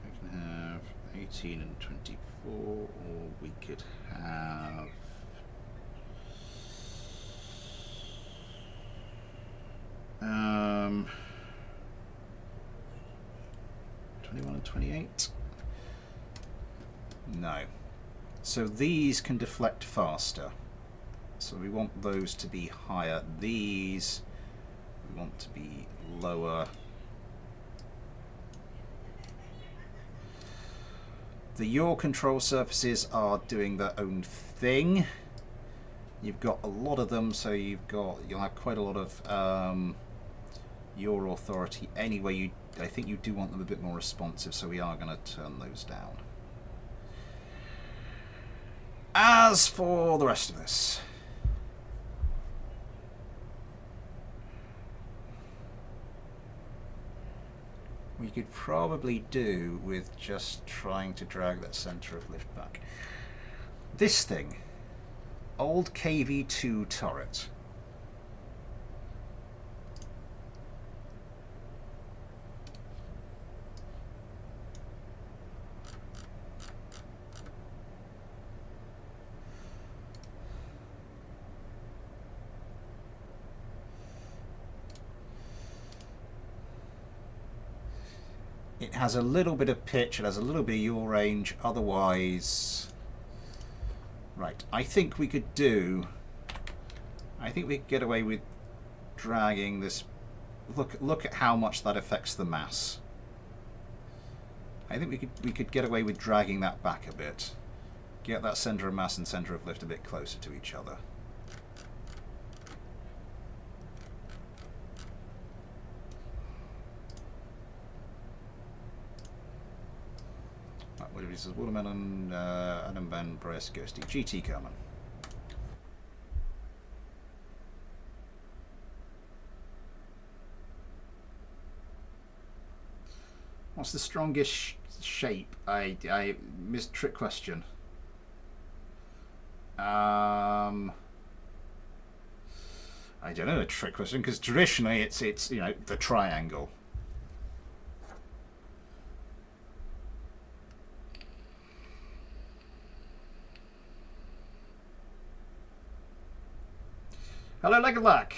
We can have 18 and 24, or we could have. 21 and 28. No. So these can deflect faster. So we want those to be higher. These we want to be lower. The yaw control surfaces are doing their own thing. You've got a lot of them, so you'll have quite a lot of your authority. Anyway, I think you do want them a bit more responsive, so we are going to turn those down. As for the rest of this, we could probably do with just trying to drag that center of lift back. This thing, old KV2 turret. It has a little bit of pitch, it has a little bit of yaw range, otherwise... Right, I think we could get away with dragging this. Look at how much that affects the mass. I think we could get away with dragging that back a bit. Get that center of mass and center of lift a bit closer to each other. What he says, Watermelon, Adam Ben, Press, Ghosty, GT Carmen. What's the strongest shape? I missed trick question. I don't know, a trick question, because traditionally it's the triangle. Hello, Leg of Luck.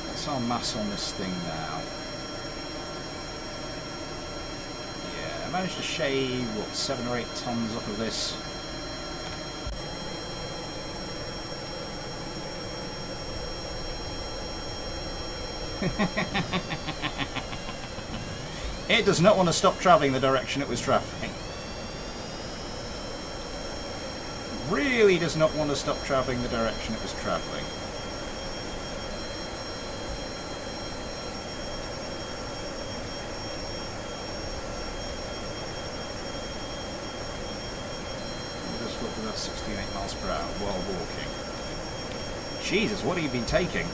What's our mass on this thing now? Yeah, I managed to shave, what, 7 or 8 tons off of this. It does not want to stop travelling the direction it was travelling. Really does not want to stop travelling the direction it was travelling. We'll just got to about 68 miles per hour while walking. Jesus, what have you been taking?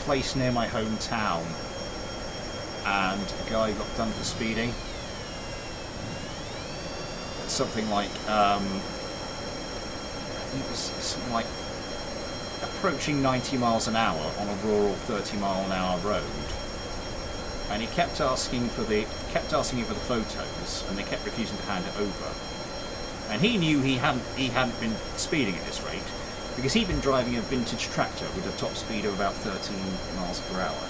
Place near my hometown, and a guy got done for speeding. Something like I think it was something like approaching 90 miles an hour on a rural 30-mile-an-hour road. and he kept asking for the photos, and they kept refusing to hand it over. And he knew he hadn't been speeding at this rate, because he'd been driving a vintage tractor with a top speed of about 13 miles per hour.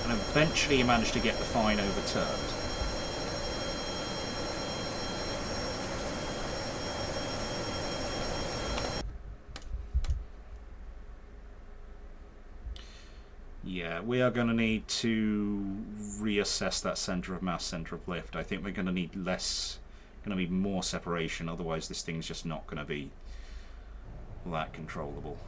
And eventually he managed to get the fine overturned. Yeah, we are going to need to reassess that centre of mass, centre of lift. I think we're going to need more separation, otherwise this thing's just not going to be that controllable.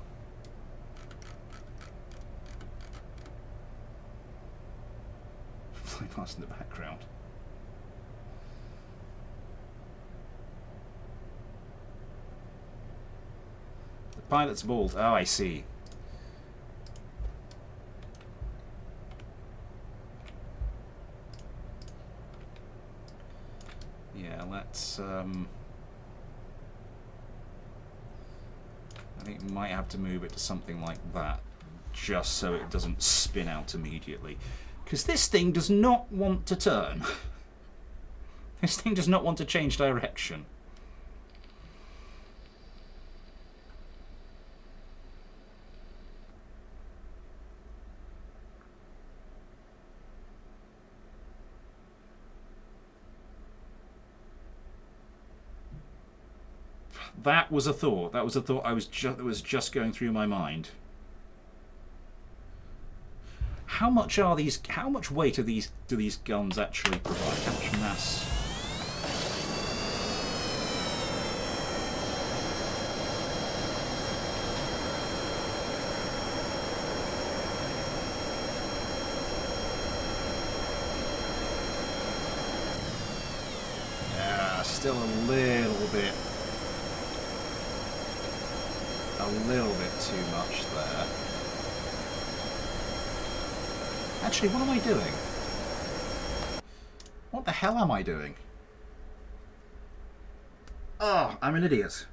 Flying past in the background. The pilot's bald. Oh, I see. Yeah, let's I think we might have to move it to something like that, just so it doesn't spin out immediately. Because this thing does not want to turn. This thing does not want to change direction. That was a thought. That was a thought that was just going through my mind. How much are these? How much weight do these guns actually provide? How much mass? Yeah, still a little bit too much there. Actually, what am I doing? What the hell am I doing? Oh, I'm an idiot.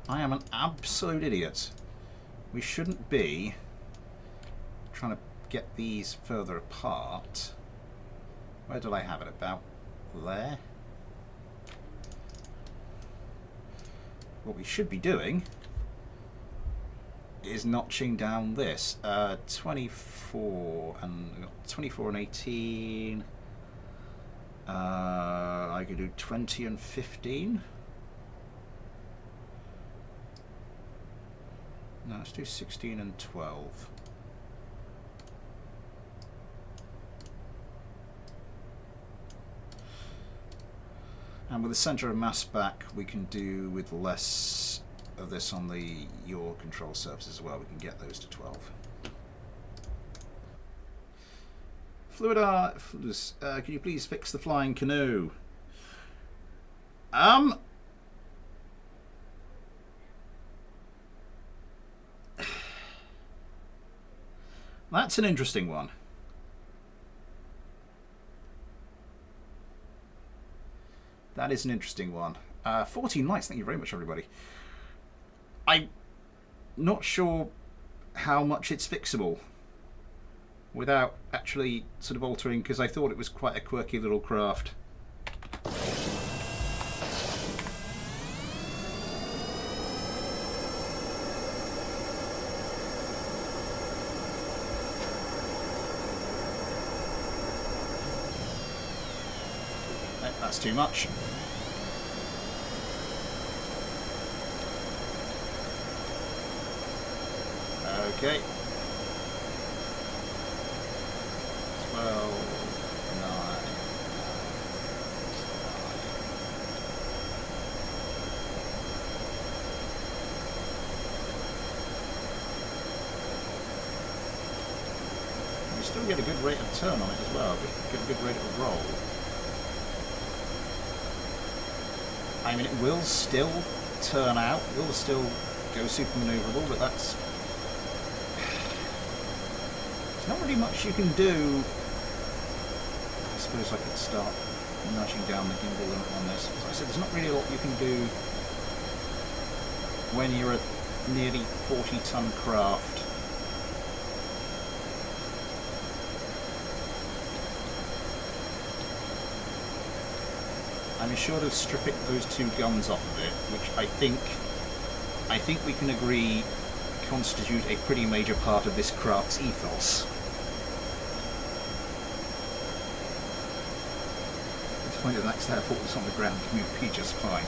I am an absolute idiot. We shouldn't be trying to get these further apart. Where did I have it? About there? What we should be doing is notching down this. 24 and 18. I could do 20 and 15. No, let's do 16 and 12. And with the centre of mass back, we can do with less of this on the yaw control surface as well. We can get those to 12. Fluidus, can you please fix the flying canoe? That's an interesting one. That is an interesting one. 14 likes, thank you very much, everybody. I'm not sure how much it's fixable without actually sort of altering, because I thought it was quite a quirky little craft. That's too much. Okay. 12, 9. You still get a good rate of turn on it as well. Get a good rate of roll. I mean, it will still turn out, it will still go super manoeuvrable, but that's... Not really much you can do. I suppose I could start nudging down the gimbal limit on this. As I said, there's not really a lot you can do when you're a nearly 40-ton craft. I'm short of stripping those two guns off of it, which I think we can agree constitute a pretty major part of this craft's ethos. It's funny that next airport was on the ground, can be just fine.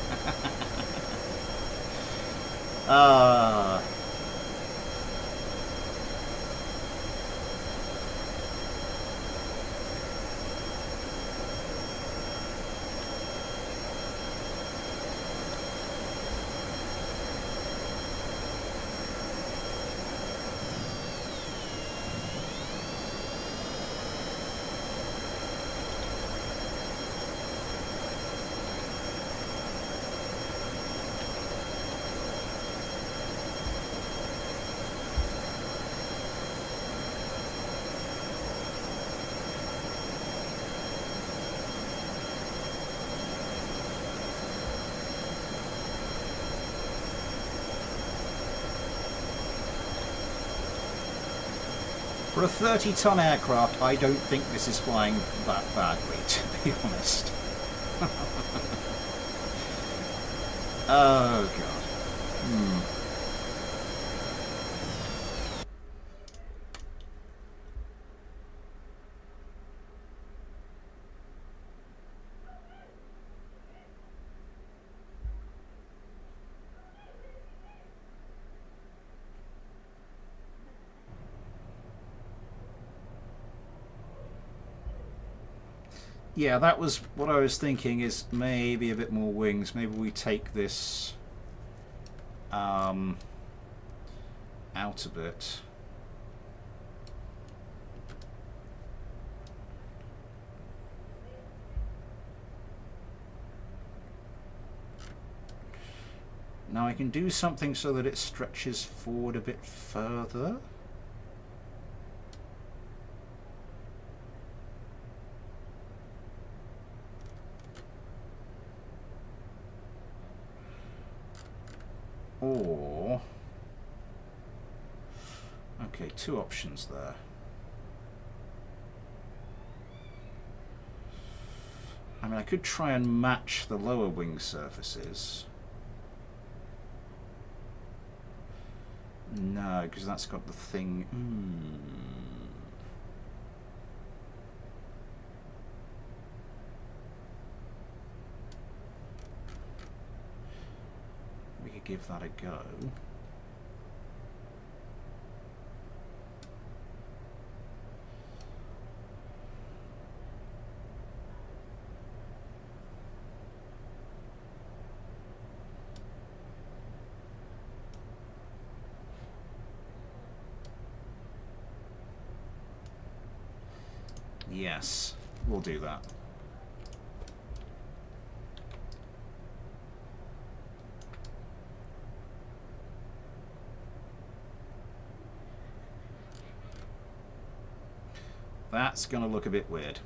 For a 30-ton aircraft, I don't think this is flying that badly, to be honest. Oh, God. Yeah, that was what I was thinking, is maybe a bit more wings. Maybe we take this out a bit. Now I can do something so that it stretches forward a bit further. Or, okay, two options there. I mean, I could try and match the lower wing surfaces. No, because that's got the thing. We could give that a go. Yes, we'll do that. That's going to look a bit weird.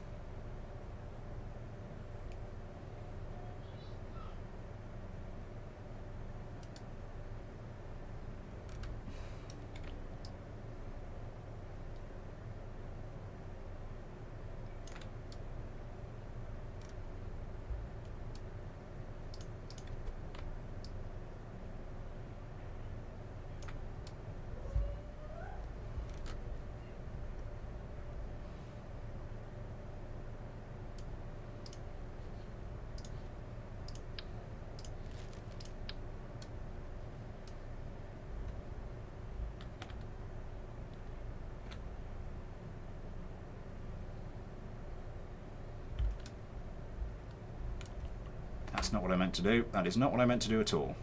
That's not what I meant to do. That is not what I meant to do at all.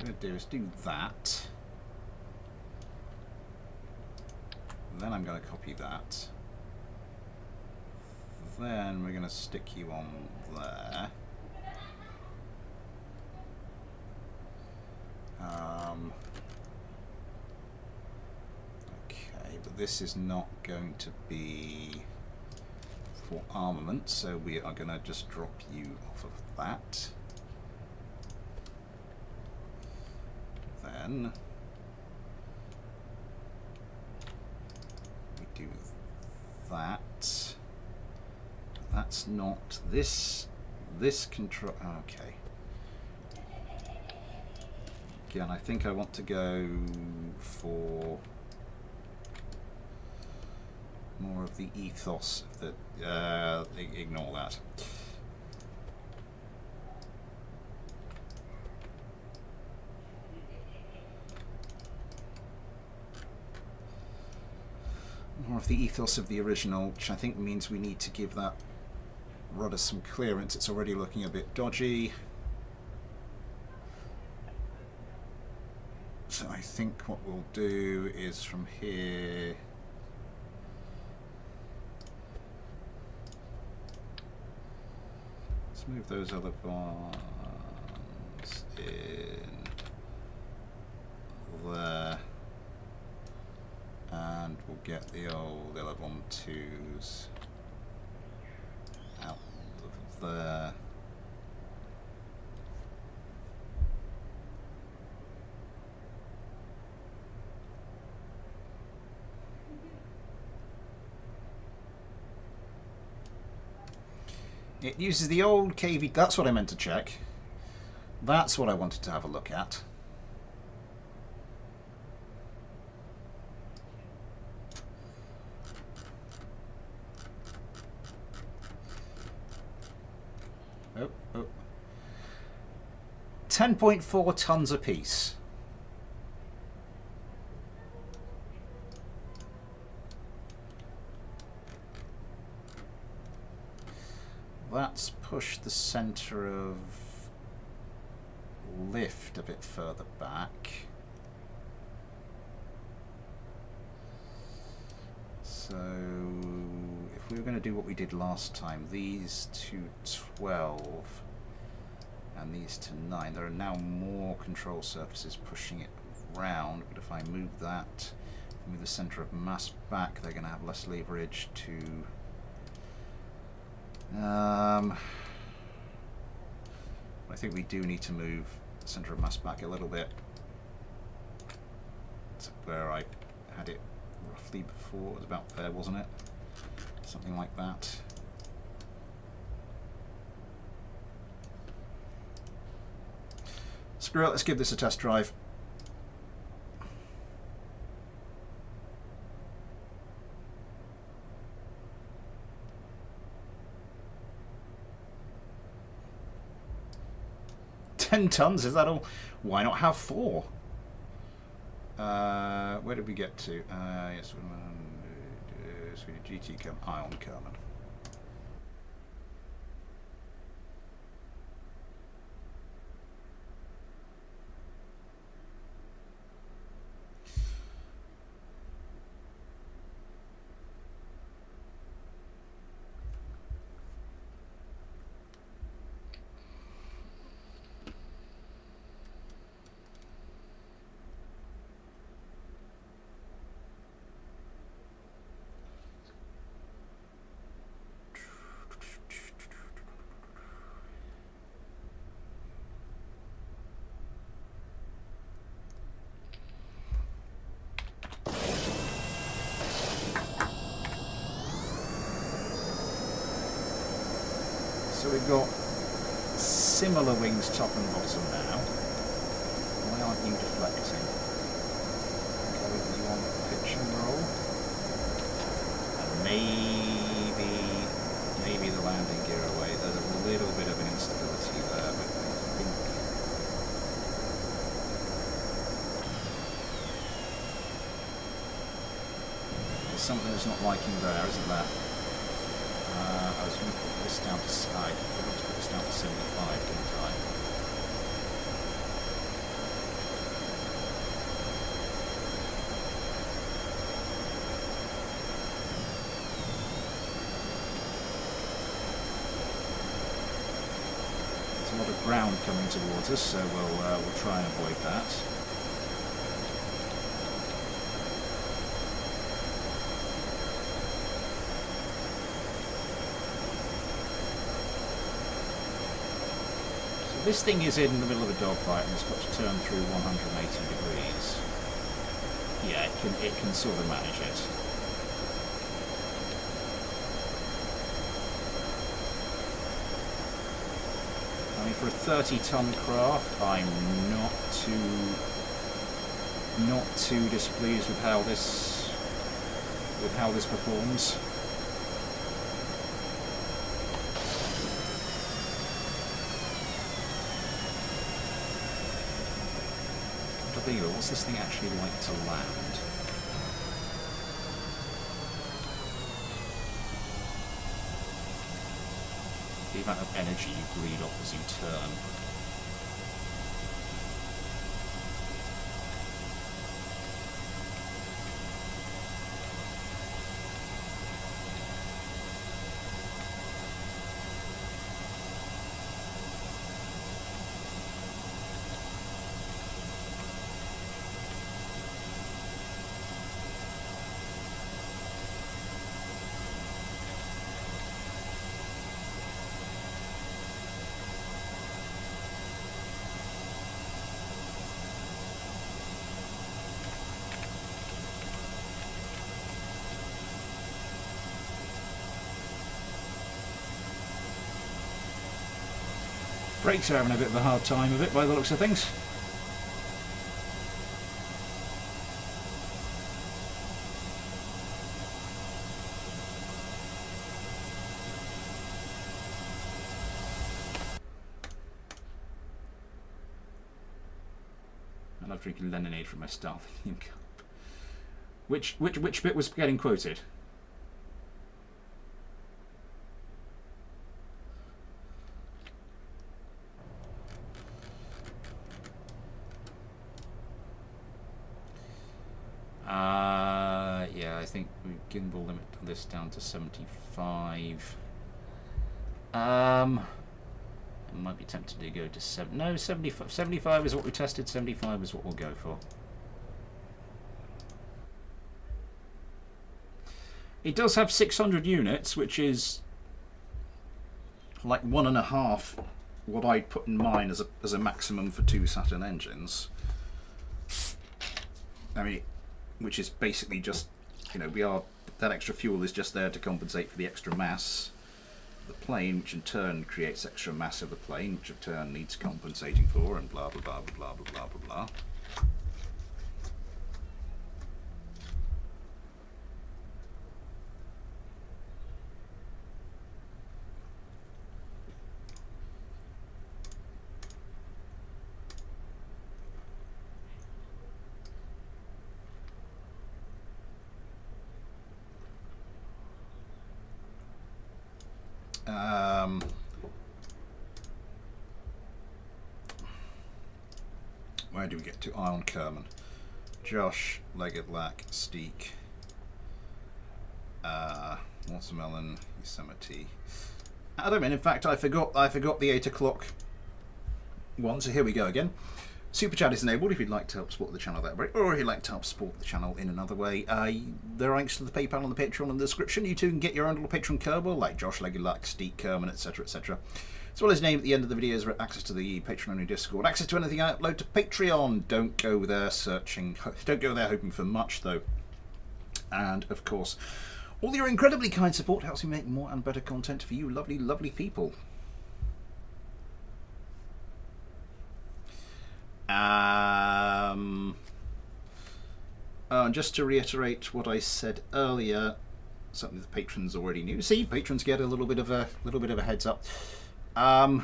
I'm going to do is do that. Then I'm going to copy that. Then we're going to stick you on there. Okay, but this is not going to be for armament, so we are going to just drop you off of that. Then we do that. That's not this control. Okay. Again, I think I want to go for more of the ethos of the. Ignore that. More of the ethos of the original, which I think means we need to give that rudder some clearance. It's already looking a bit dodgy. So I think what we'll do is from here, let's move those other ones in there, and we'll get the old 11-2s out of there. It uses the old KV, that's what I meant to check. That's what I wanted to have a look at. Oh, oh. 10.4 tons apiece. That's pushed the centre of lift a bit further back. So if we were going to do what we did last time, these to 12 and these to 9, there are now more control surfaces pushing it round, but if I move that, move the centre of mass back, they're going to have less leverage to I think we do need to move the centre of mass back a little bit to where I had it roughly before. It was about there, wasn't it? Something like that. Screw it, let's give this a test drive. Tons, is that all? Why not have 4? Where did we get to? Yes, GT Ion Carbon. So we've got similar wings top and bottom now. Why aren't you deflecting? Okay, you on pitch and roll. And maybe the landing gear away. There's a little bit of an instability there, but I think there's something that's not liking there, isn't there? I was going to put this down to side. I forgot to put this down to 75, didn't I? a lot of ground coming towards us, so we'll try and avoid that. So this thing is in the middle of a dogfight and it's got to turn through 180 degrees. Yeah, it can sort of manage it. I mean, for a 30-ton craft, I'm not too displeased with how this performs. What's this thing actually like to land? The amount of energy you bleed off as you turn. Brakes are having a bit of a hard time of it by the looks of things. I love drinking lemonade from my Starling cup. Which bit was getting quoted? Yeah, I think we gimbal limit this down to 75. I might be tempted to go to 7. No, 75. 75 is what we tested. 75 is what we'll go for. It does have 600 units, which is like 1.5 what I'd put in mine as a maximum for 2 Saturn engines. I mean, which is basically just, you know, that extra fuel is just there to compensate for the extra mass of the plane, which in turn creates extra mass of the plane, which in turn needs compensating for, and blah blah blah blah blah blah blah blah. Where do we get to? Ion Kerman, Josh, Legged Lack, Steek, Watermelon, Yosemite. Adam, and in fact, I forgot the 8 o'clock one. So here we go again. Super chat is enabled if you'd like to help support the channel that way, or if you'd like to help support the channel in another way. There are links to the PayPal and the Patreon in the description. You too can get your own little Patreon Kerbal, like Josh, Legged Lack, Steek, Kerman, etc., etc. As well as name at the end of the videos, access to the Patreon-only Discord, access to anything I upload to Patreon. Don't go there hoping for much, though. And of course, all your incredibly kind support helps me make more and better content for you, lovely, lovely people. Just to reiterate what I said earlier, something the patrons already knew. See, patrons get a little bit of a heads up. What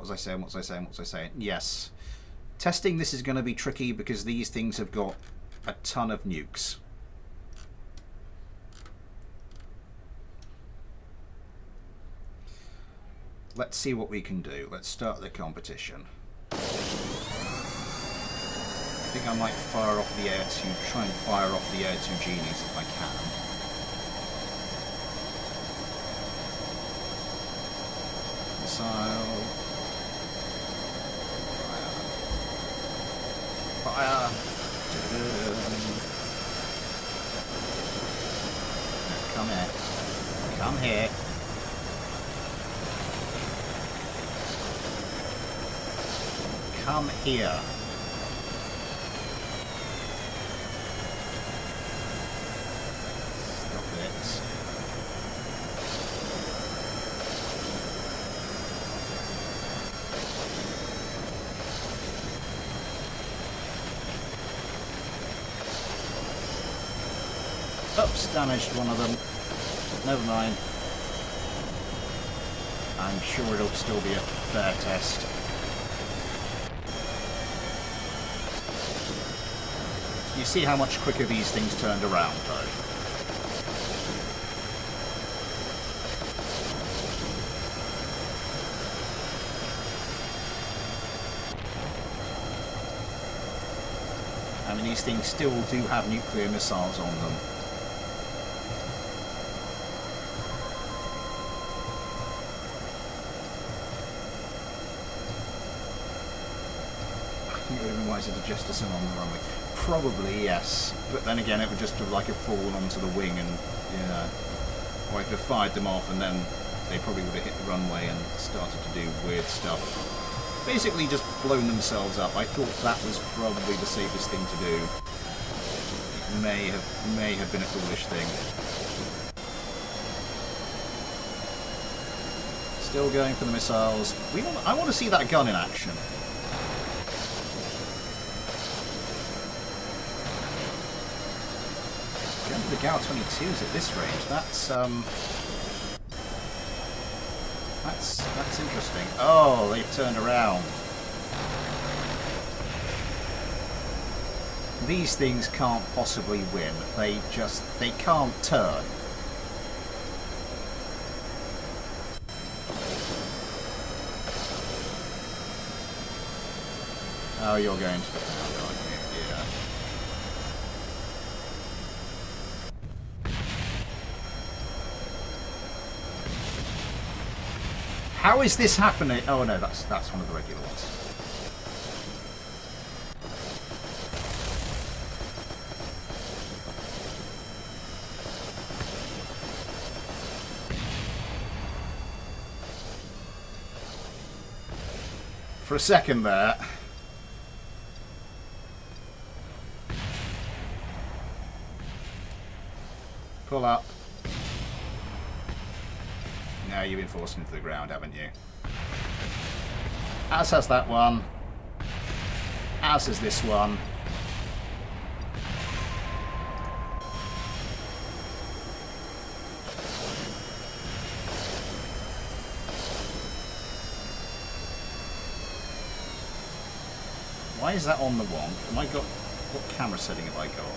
was I saying? Yes. Testing this is going to be tricky because these things have got a ton of nukes. Let's see what we can do. Let's start the competition. think I might fire off the air to try and fire off the air 2 genies if I can. Missile. Fire. Come here. Come here. Come here. Stop it. Oops, damaged one of them. Never mind. I'm sure it'll still be a fair test. You see how much quicker these things turned around, though. I mean, these things still do have nuclear missiles on them. I think it would have been wiser to just assume on the runway. Probably, yes. But then again, it would just have like have fallen onto the wing and, yeah. Or I could have fired them off and then they probably would have hit the runway and started to do weird stuff. Basically just blown themselves up. I thought that was probably the safest thing to do. It may have been a foolish thing. Still going for the missiles. I want to see that gun in action. Going for the GAU-22s at this range. That's interesting. Oh, they've turned around. These things can't possibly win. They can't turn. Oh, you're going to the ground, aren't you? Yeah. How is this happening? Oh no, that's one of the regular ones. For a second there. Pull up. Now you've been forced into the ground, haven't you? As has that one. As has this one. Why is that on the one? Have I got... What camera setting have I got?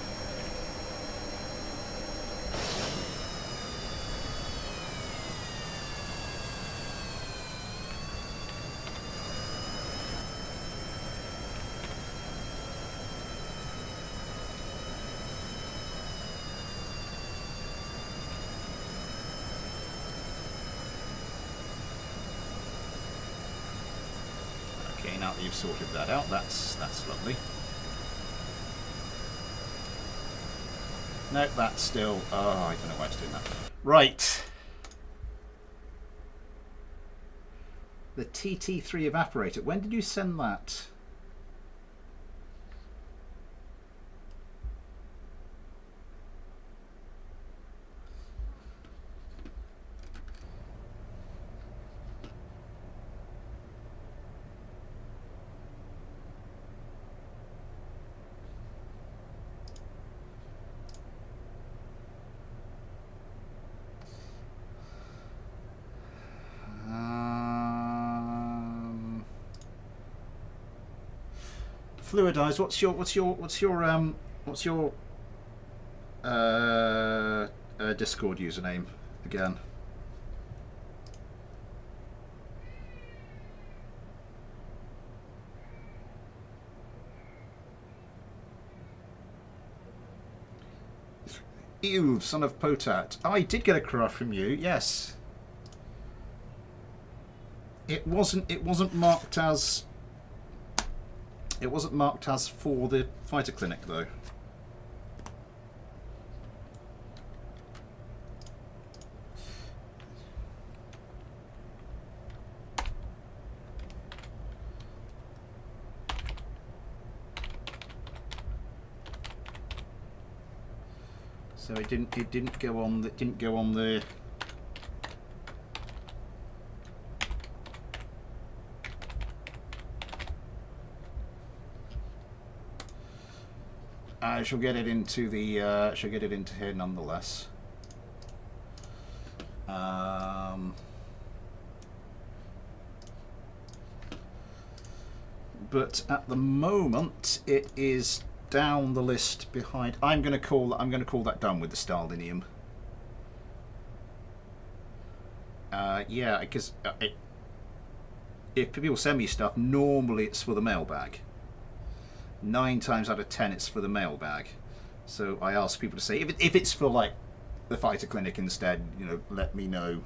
Now that you've sorted that out, that's lovely. Nope, that's still... Oh, I don't know why it's doing that. Right. The TT3 evaporator. When did you send that? Fluidized. What's your Discord username again? Ew, son of Potat. I did get a crush from you, yes. It wasn't marked as for the fighter clinic though. So it didn't go on the I shall get it into the shall get it into here nonetheless. But at the moment it is down the list behind. I'm going to call that done with the Stalinium. Yeah, because if people send me stuff, normally it's for the mailbag. 9 times out of 10, it's for the mailbag. So I ask people to say if it's for like the fighter clinic instead, you know, let me know.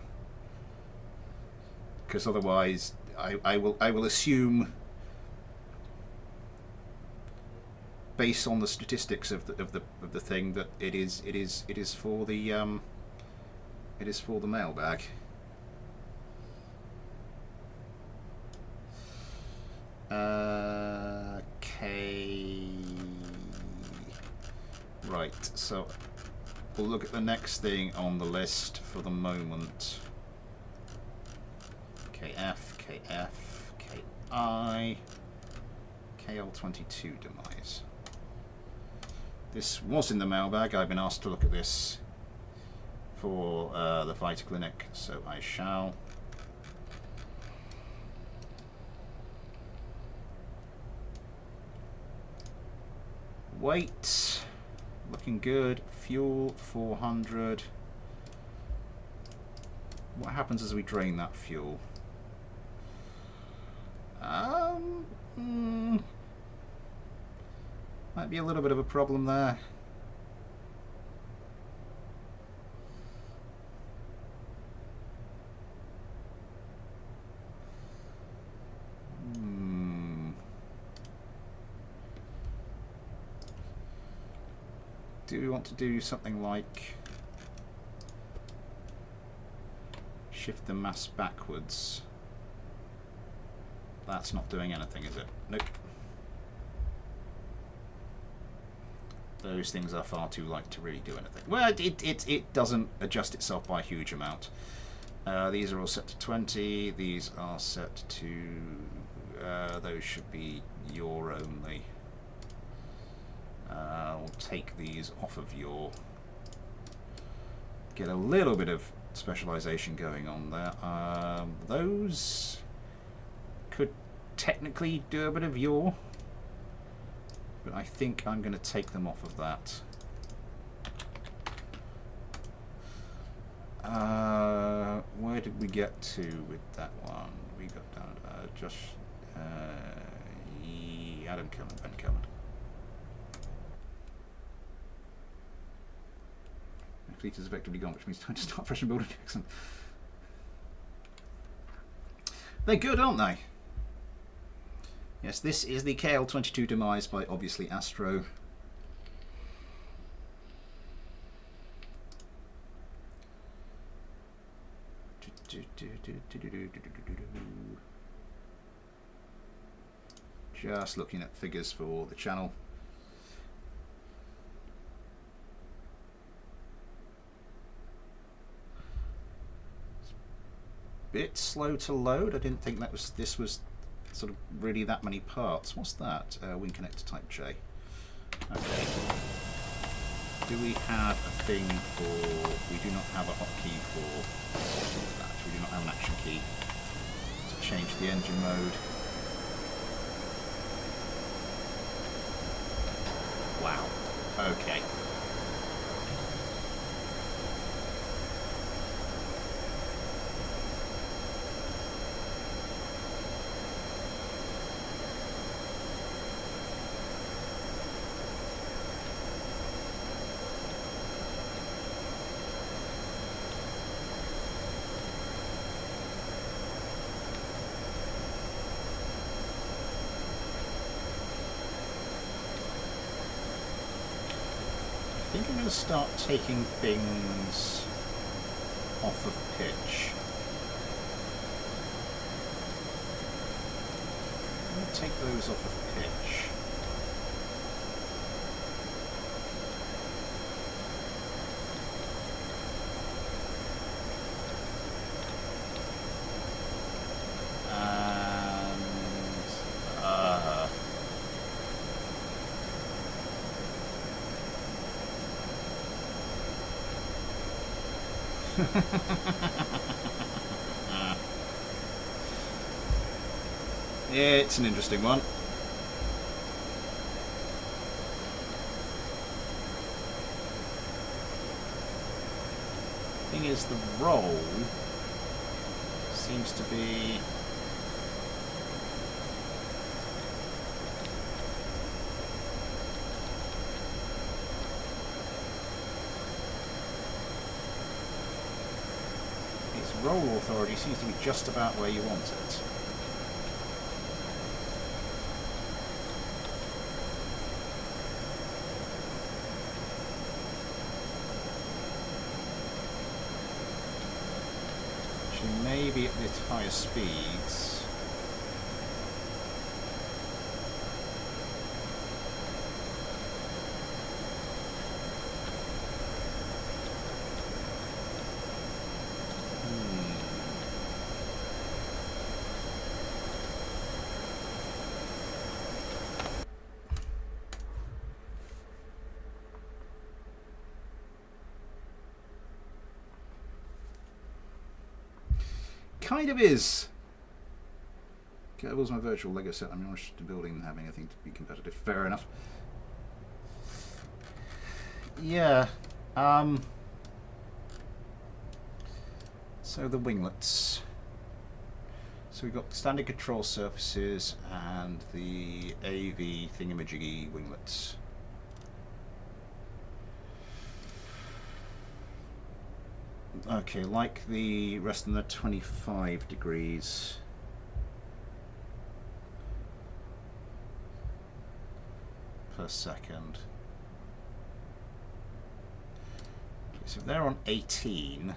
Because otherwise, I will assume, based on the statistics of the thing, that it is for the mailbag. Okay. Right. So we'll look at the next thing on the list for the moment. KF, KF, KI, KL22 demise. This was in the mailbag. I've been asked to look at this for the fighter clinic, so I shall. Weight, looking good. Fuel, 400. What happens as we drain that fuel? Might be a little bit of a problem there. Do we want to do something like shift the mass backwards? That's not doing anything, is it? Nope. Those things are far too light to really do anything. Well, it doesn't adjust itself by a huge amount. These are all set to 20. These are set to... those should be yaw only. We'll take these off of yaw. Get a little bit of specialization going on there. Those could technically do a bit of yaw, but I think I'm going to take them off of that. Where did we get to with that one? We got down just Adam Coleman, Ben Coleman. Fleet is effectively gone, which means time to start fresh and building. Excellent. They're good, aren't they? Yes, this is the KL22 demise by obviously Astro. Just looking at figures for the channel. Bit slow to load. I didn't think this was sort of really that many parts. What's that? Wing connector type J. Okay. Do we have a thing for... We do not have a hotkey for that. We do not have an action key to change the engine mode. Wow. Okay. think I'm going to start taking things off of pitch. I'm going to take those off of pitch. It's an interesting one. Thing is, the roll seems to be roll authority seems to be just about where you want it. Actually, maybe at the higher speeds. Kind of is. Kerbal's my virtual Lego set. I'm not interested in building and having anything to be competitive. Fair enough. Yeah. So the winglets. So we've got standard control surfaces and the AV thingamajiggy winglets. Okay, like the rest of the 25 degrees. Per second. Okay, so if they're on 18,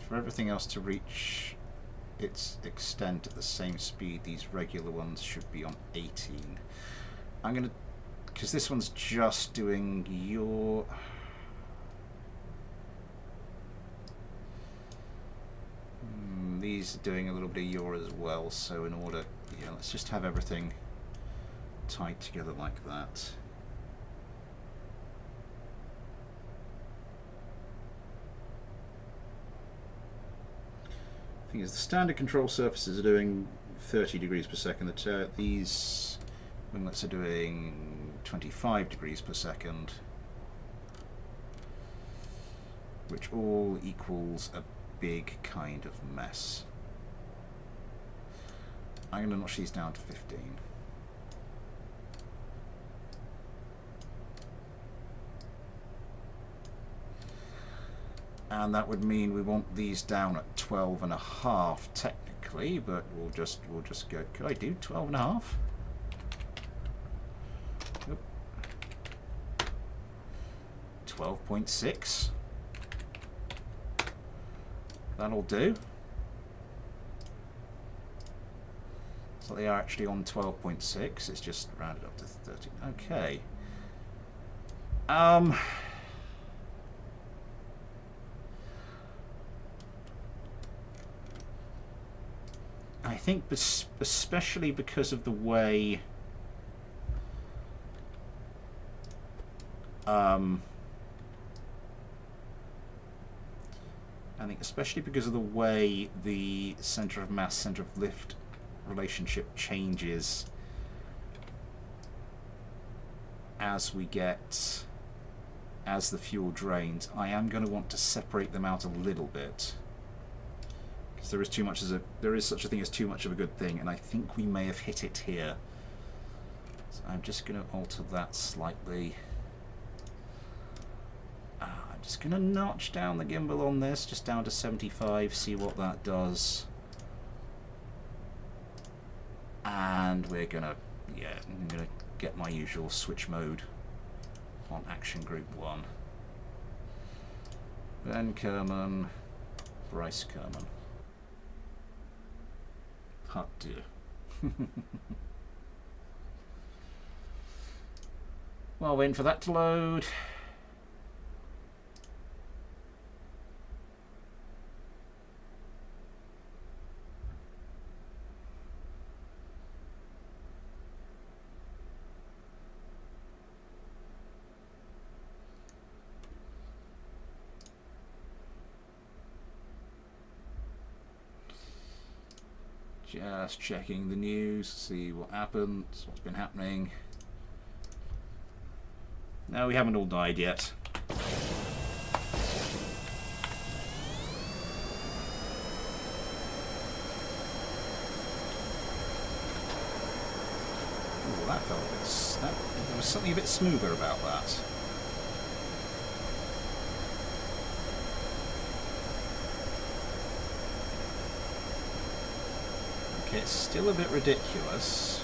for everything else to reach its extent at the same speed, these regular ones should be on 18. I'm going to, because this one's just doing your these are doing a little bit of your as well, so in order, yeah, let's just have everything tied together like that. The thing is, the standard control surfaces are doing 30 degrees per second. These winglets are doing 25 degrees per second, which all equals a big kind of mess. I'm going to notch these down to 15. And that would mean we want these down at 12.5 technically, but we'll just go. Could I do 12.5? 12.6. That'll do. So they are actually on 12.6. It's just rounded up to 13. Okay. I think especially because of the way I think especially because of the way the center of mass, center of lift relationship changes as the fuel drains, I am going to want to separate them out a little bit, because there is such a thing as too much of a good thing, and I think we may have hit it here. So I'm just going to alter that slightly. Just going to notch down the gimbal on this, just down to 75, see what that does. And we're going to, yeah, I'm going to get my usual switch mode on Action Group 1. Ben Kerman, Bryce Kerman. Hot dear. Well, waiting for that to load. Just checking the news, see what happens, what's been happening. No, we haven't all died yet. Ooh, that felt a bit... there was something a bit smoother about that. Okay, it's still a bit ridiculous.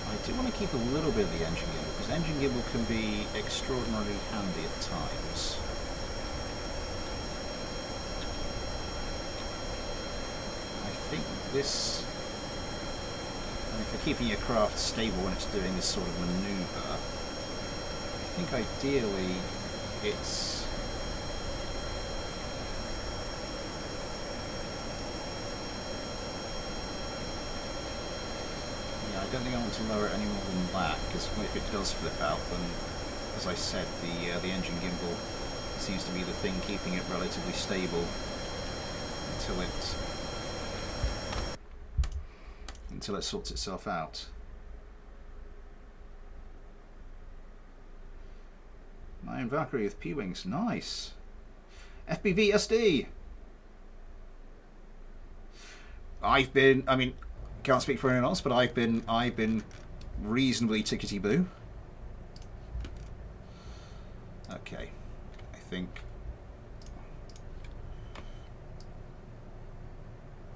I do want to keep a little bit of the engine gimbal, because engine gimbal can be extraordinarily handy at times. I think this, I mean, for keeping your craft stable when it's doing this sort of manoeuvre, I think ideally it's... I don't think I want to lower it any more than that, because if it does flip out, then, as I said, the engine gimbal seems to be the thing keeping it relatively stable until it sorts itself out. Iron Valkyrie with P-Wings, nice. FPV SD. I mean, can't speak for anyone else, but I've been reasonably tickety-boo. Okay, I think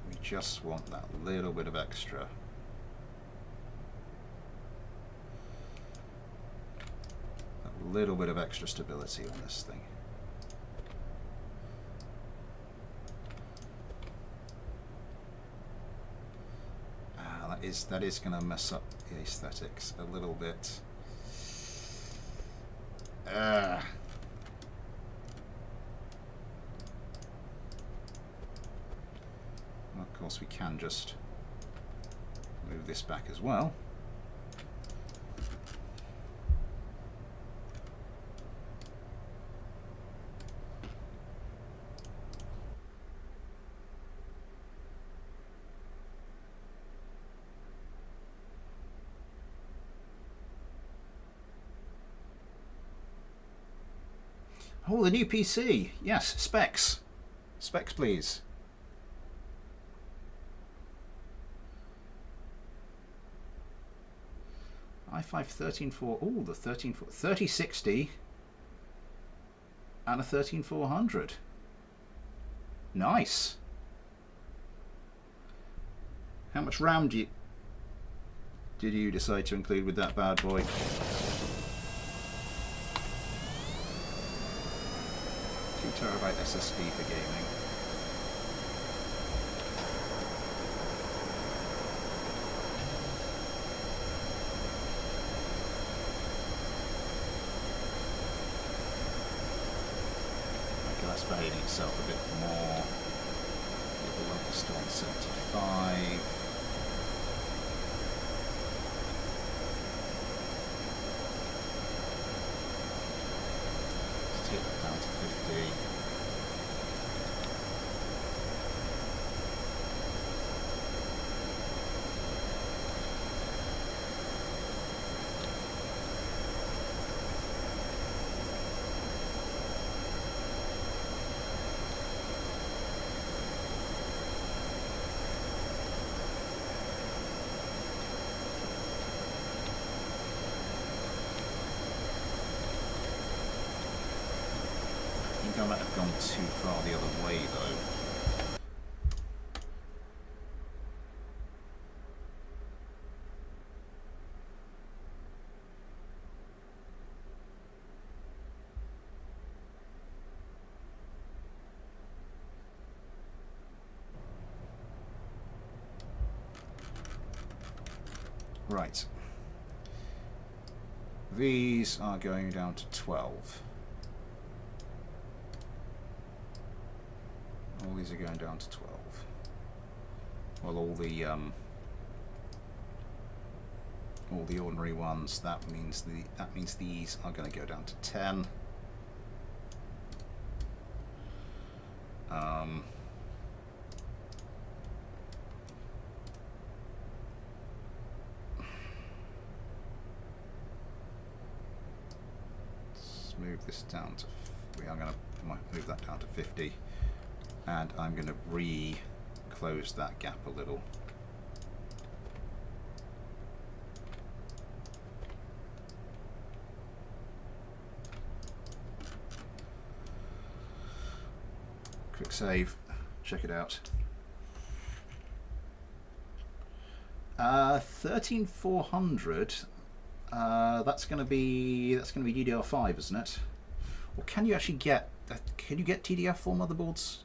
we just want that little bit of extra. That little bit of extra stability on this thing. That is going to mess up the aesthetics a little bit. Well, of course, we can just move this back as well. Oh, the new PC. Yes, specs. Specs, please. i5 134. Oh, the 3060 and a 13400. Nice. How much RAM did you decide to include with that bad boy? 2TB SSD for gaming. Okay, that's behaving itself a bit more. The level still on 75. Take that down to 50. I might have gone too far the other way, though. Right. These are going down to 12. All these are going down to 12. Well, all the ordinary ones. That means these are going to go down to 10. Move this down to, I'm going to move that down to 50, and I'm going to close that gap a little. Quick save, check it out. 13400. That's going to be DDR5, isn't it? Or can you actually get DDR4 motherboards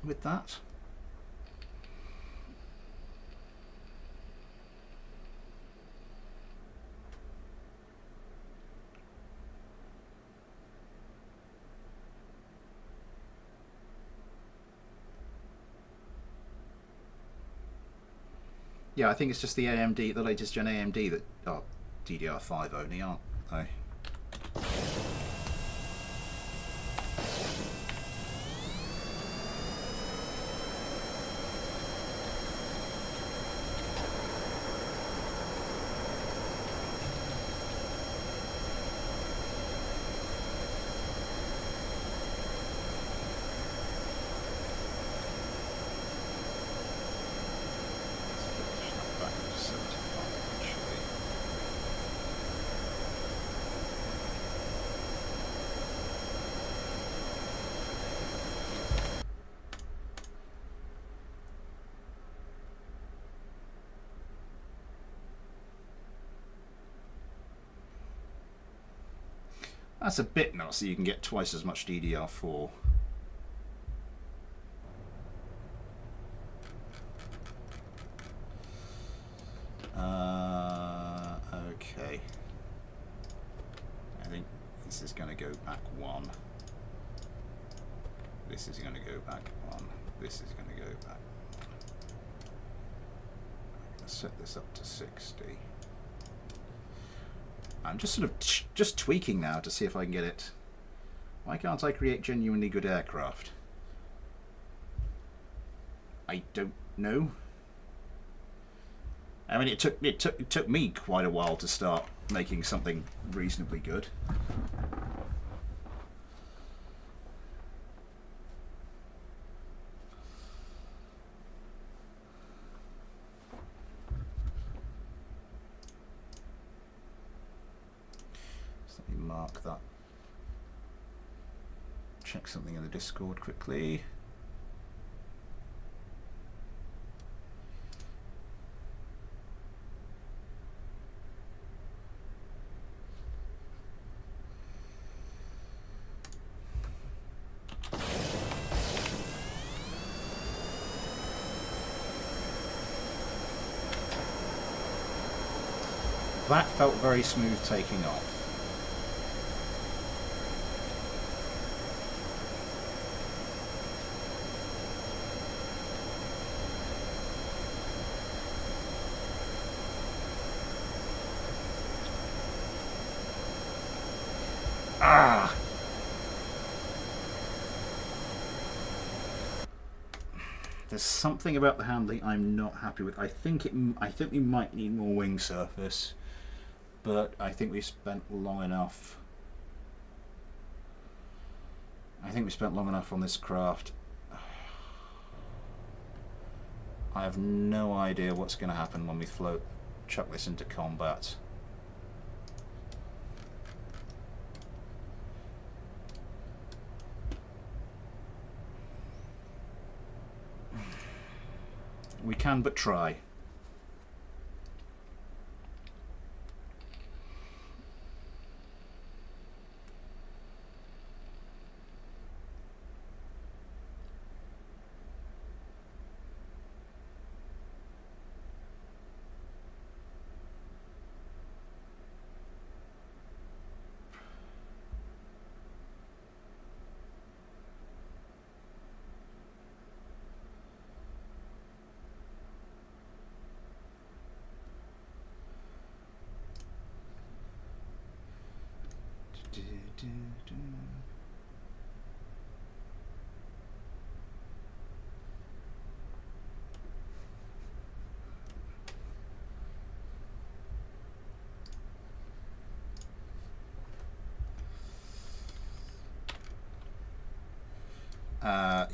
with that? Yeah, I think it's just the AMD, the latest gen AMD that are DDR5 only, aren't they? That's a bit nuts that you can get twice as much DDR4. Okay. I think this is going to go back 1. This is going to go back 1. This is going to go back 1. I'm going to set this up to 60. I'm just sort of just tweaking now to see if I can get it. Why can't I create genuinely good aircraft? I don't know. I mean, it took me quite a while to start making something reasonably good. Mark that. Check something in the Discord quickly. That felt very smooth taking off. There's something about the handling I'm not happy with. I think we might need more wing surface, but I think we spent long enough. I think we spent long enough on this craft. I have no idea what's going to happen when we chuck this into combat. We can but try.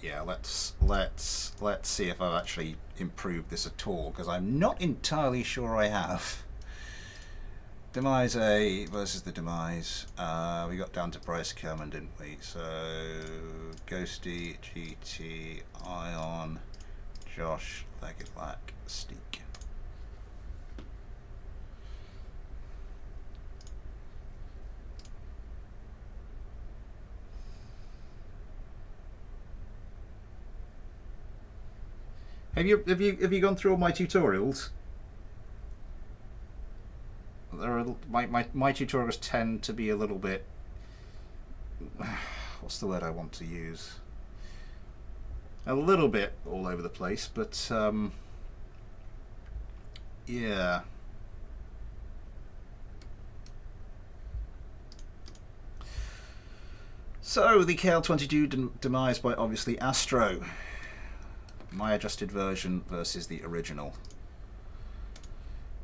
Yeah, let's see if I've actually improved this at all, because I'm not entirely sure I have. Demise A versus the Demise. We got down to Bryce Kerman, didn't we? So Ghosty, GT, Ion, Josh, Legedlack, Steek. Have you gone through all my tutorials? There are my tutorials tend to be a little bit, what's the word I want to use? A little bit all over the place, but yeah. So the KL22 demise by obviously Astro. My adjusted version versus the original.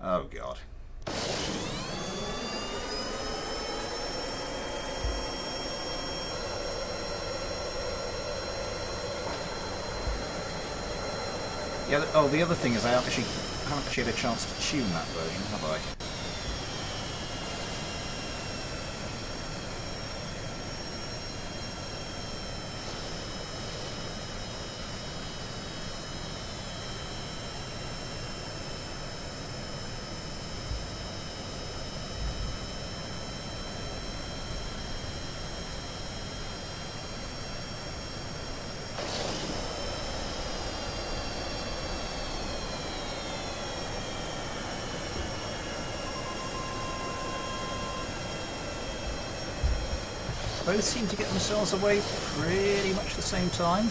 Oh god. Yeah, oh, the other thing is I haven't actually had a chance to tune that version, have I? Both seem to get themselves away pretty much the same time.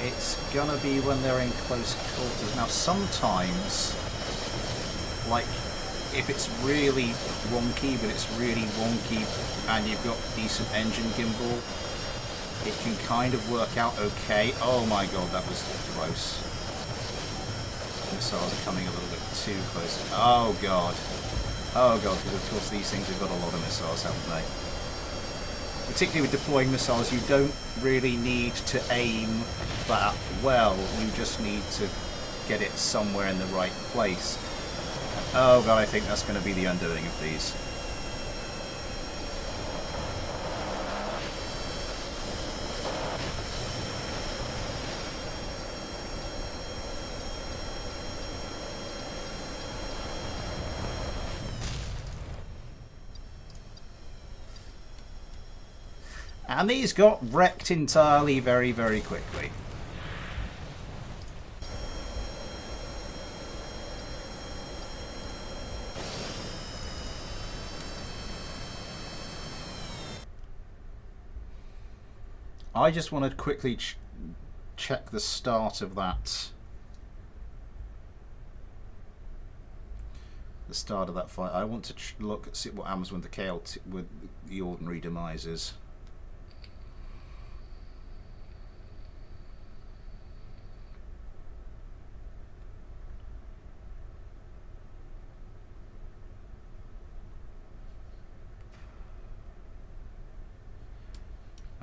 It's gonna be when they're in close quarters. Now sometimes, like, if it's really wonky, but it's really wonky and you've got decent engine gimbal, it can kind of work out okay. Oh my god, that was close. Missiles are coming a little bit too close. Oh god. Oh god, because of course these things have got a lot of missiles, haven't they? Particularly with deploying missiles, you don't really need to aim that well. You just need to get it somewhere in the right place. Oh god, I think that's going to be the undoing of these. And these got wrecked entirely very, very quickly. I just want to quickly check the start of that. The start of that fight. I want to look at see what happens with the KL with the ordinary demises.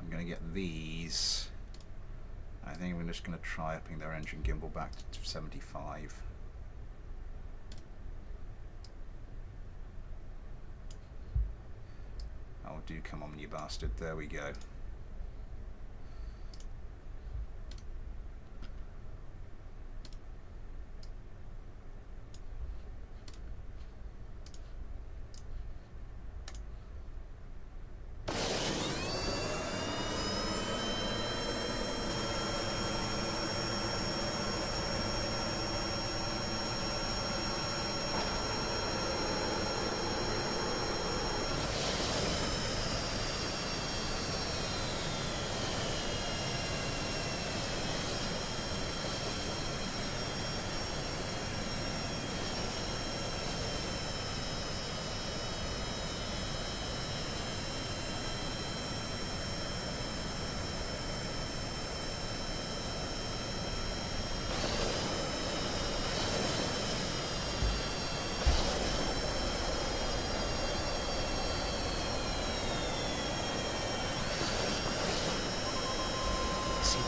I'm going to get these. I think we're just going to try upping their engine gimbal back to 75. Do come on, you bastard. There we go.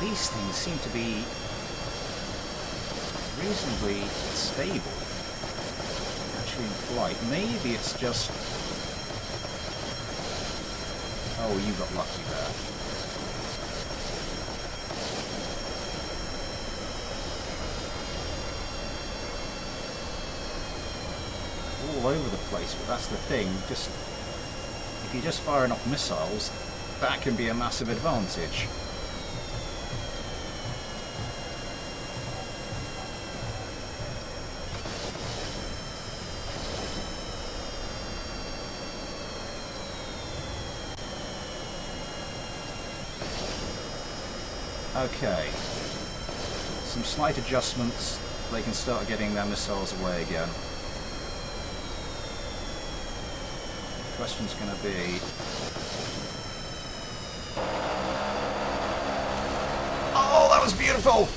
These things seem to be reasonably stable, actually in flight. Maybe it's just... Oh, you got lucky there. All over the place, but that's the thing. Just if you're just firing off missiles, that can be a massive advantage. Okay, some slight adjustments, they can start getting their missiles away again. The question's going to be... Oh, that was beautiful!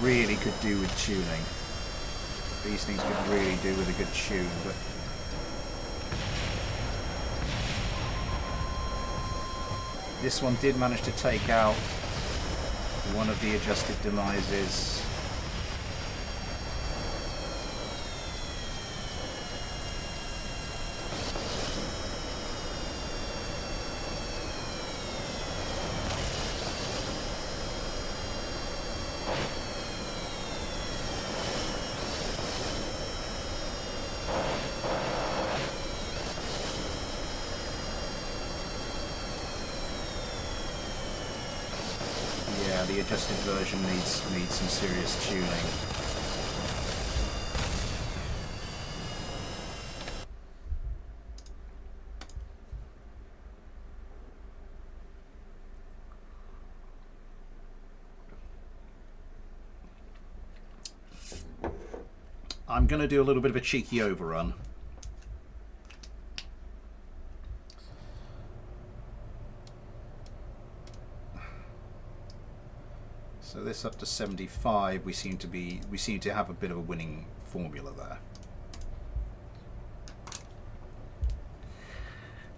Really could do with tuning. These things could really do with a good tune, but this one did manage to take out one of the adjusted demises. The adjusted version needs some serious tuning. I'm going to do a little bit of a cheeky overrun. So this up to 75, we seem to have a bit of a winning formula there.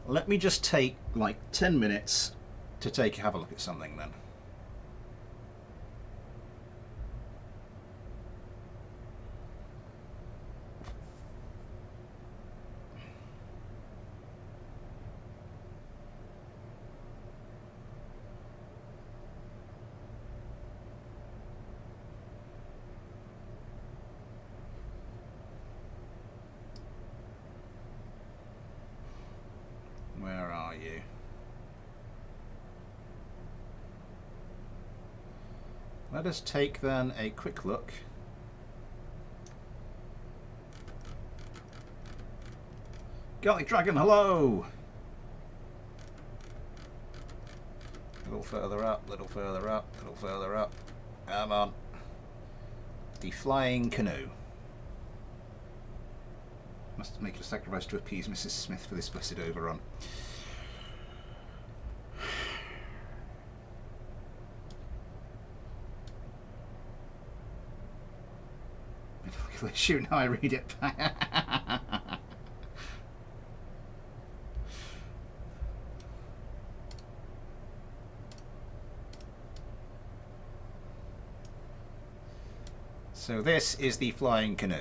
Let me just take like 10 minutes to have a look at something then. Where are you? Let us take then a quick look. Garlic Dragon, hello! A little further up, little further up, little further up. Come on. The Flying Canoe. Must make a sacrifice to appease Mrs. Smith for this blessed overrun. technical issue. Now I read it back. So this is the flying canoe.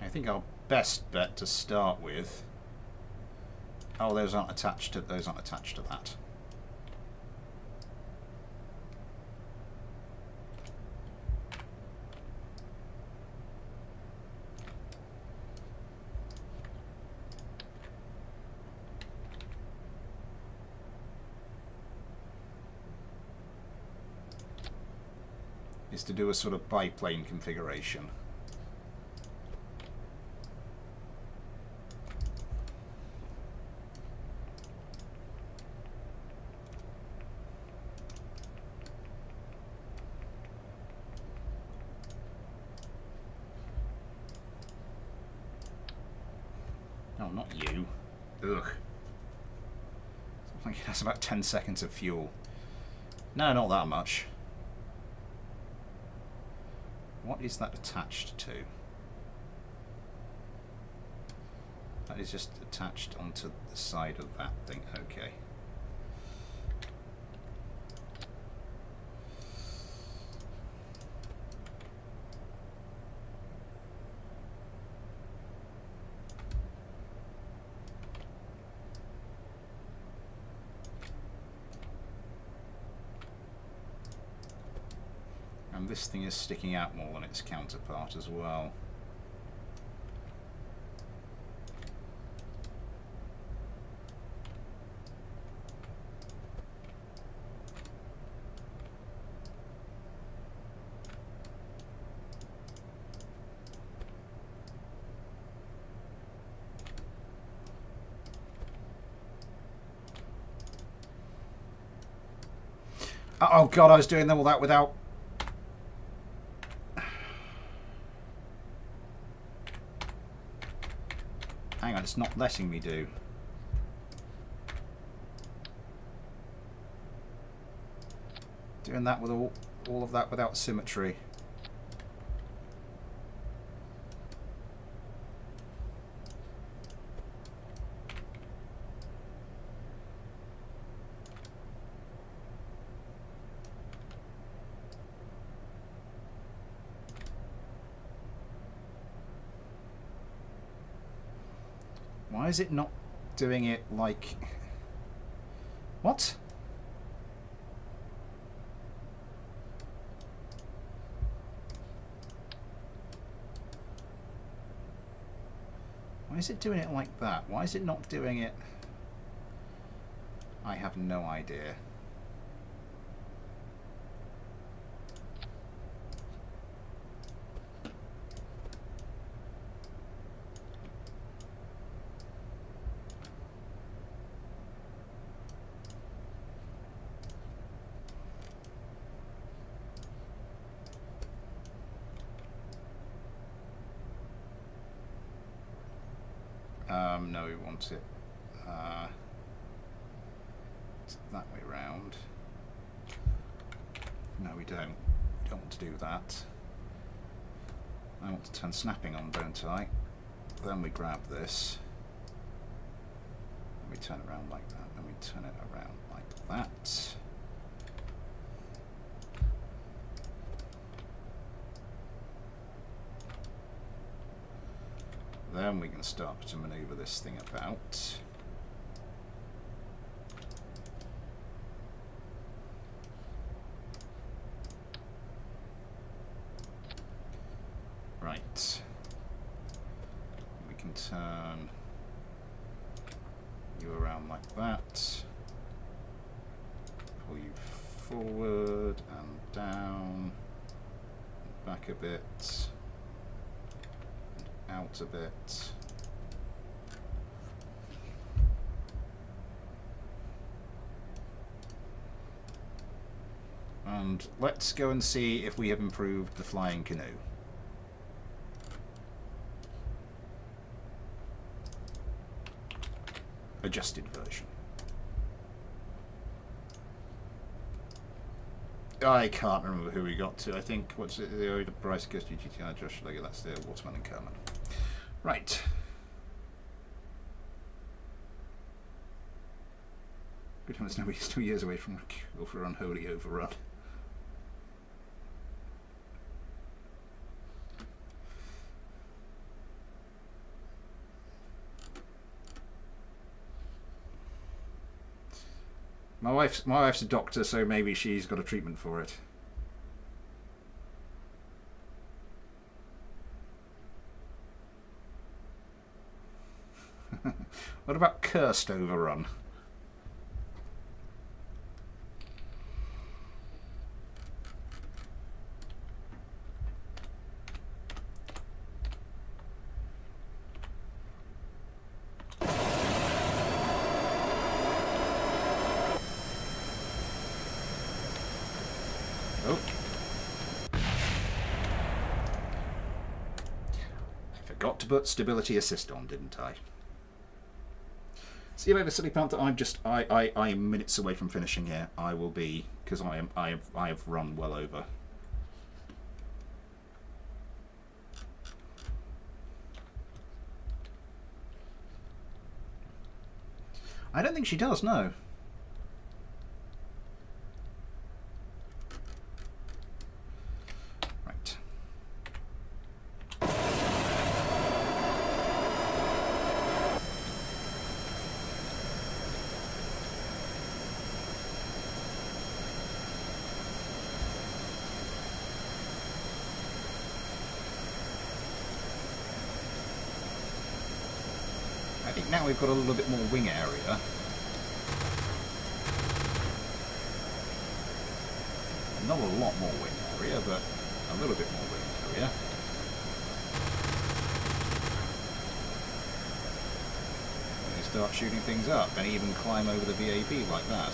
I think our best bet to start with. Oh, those aren't attached to that. Is to do a sort of biplane configuration. Oh, not you. Ugh. I think it has about 10 seconds of fuel. No, not that much. What is that attached to? That is just attached onto the side of that thing. Okay. And this thing is sticking out more than its counterpart as well. Oh God, I was doing all that without... Hang on, it's not letting me do. Doing that with all of that without symmetry. Why is it not doing it like... What? Why is it doing it like that? Why is it not doing it? I have no idea. No, we want it that way round. No, we don't. We don't want to do that. I want to turn snapping on, don't I? Then we grab this. Then we turn it around like that. Then we turn it around like that. Then we can start to maneuver this thing about. Right. We can turn you around like that. Pull you forward and down, back a bit. Out a bit. And let's go and see if we have improved the flying canoe. adjusted version. I can't remember who we got to. I think, what's it, the Bryce Ghost GTI, Josh Legger, that's the Waterman and Kerman. Right. Good heavens, no, he's 2 years away from a for unholy overrun. My wife's a doctor, so maybe she's got a treatment for it. What about cursed overrun? Got to put stability assist on, didn't I? See you later, silly panther. I am minutes away from finishing here. I will be, because I have run well over. I don't think she does, no. I think now we've got a little bit more wing area. Not a lot more wing area, but a little bit more wing area. And you start shooting things up and even climb over the VAB like that.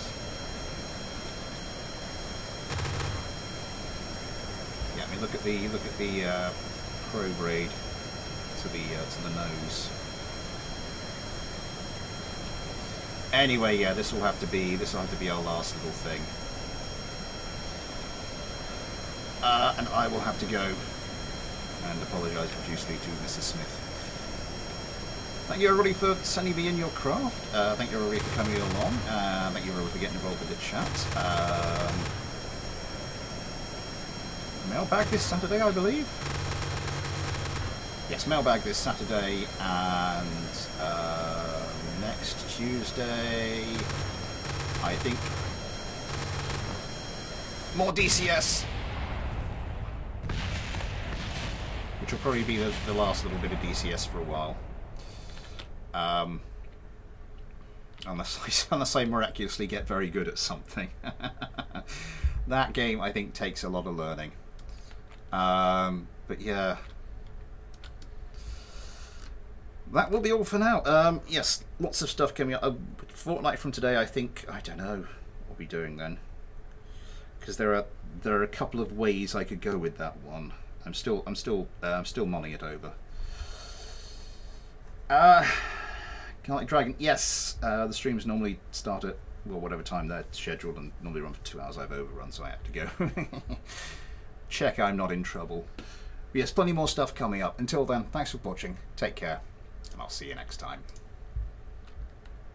Yeah, I mean look at the prograde to the nose. Anyway, yeah, this will have to be our last little thing, and I will have to go and apologise profusely to Mrs. Smith. Thank you everybody for sending me in your craft. Thank you everybody for coming along. Thank you everybody for getting involved with the chat. Mailbag this Saturday, I believe. Yes, mailbag this Saturday and. Next Tuesday, I think, more DCS, which will probably be the last little bit of DCS for a while, unless I miraculously get very good at something. That game, I think, takes a lot of learning, but yeah. That will be all for now. Yes, lots of stuff coming up. A fortnight from today, I think. I don't know what we'll be doing then, because there are a couple of ways I could go with that one. I'm still mulling it over. Like Dragon. Yes, the streams normally start at whatever time they're scheduled and normally run for 2 hours. I've overrun, so I have to go. Check I'm not in trouble. But yes, plenty more stuff coming up. Until then, thanks for watching. Take care. And I'll see you next time.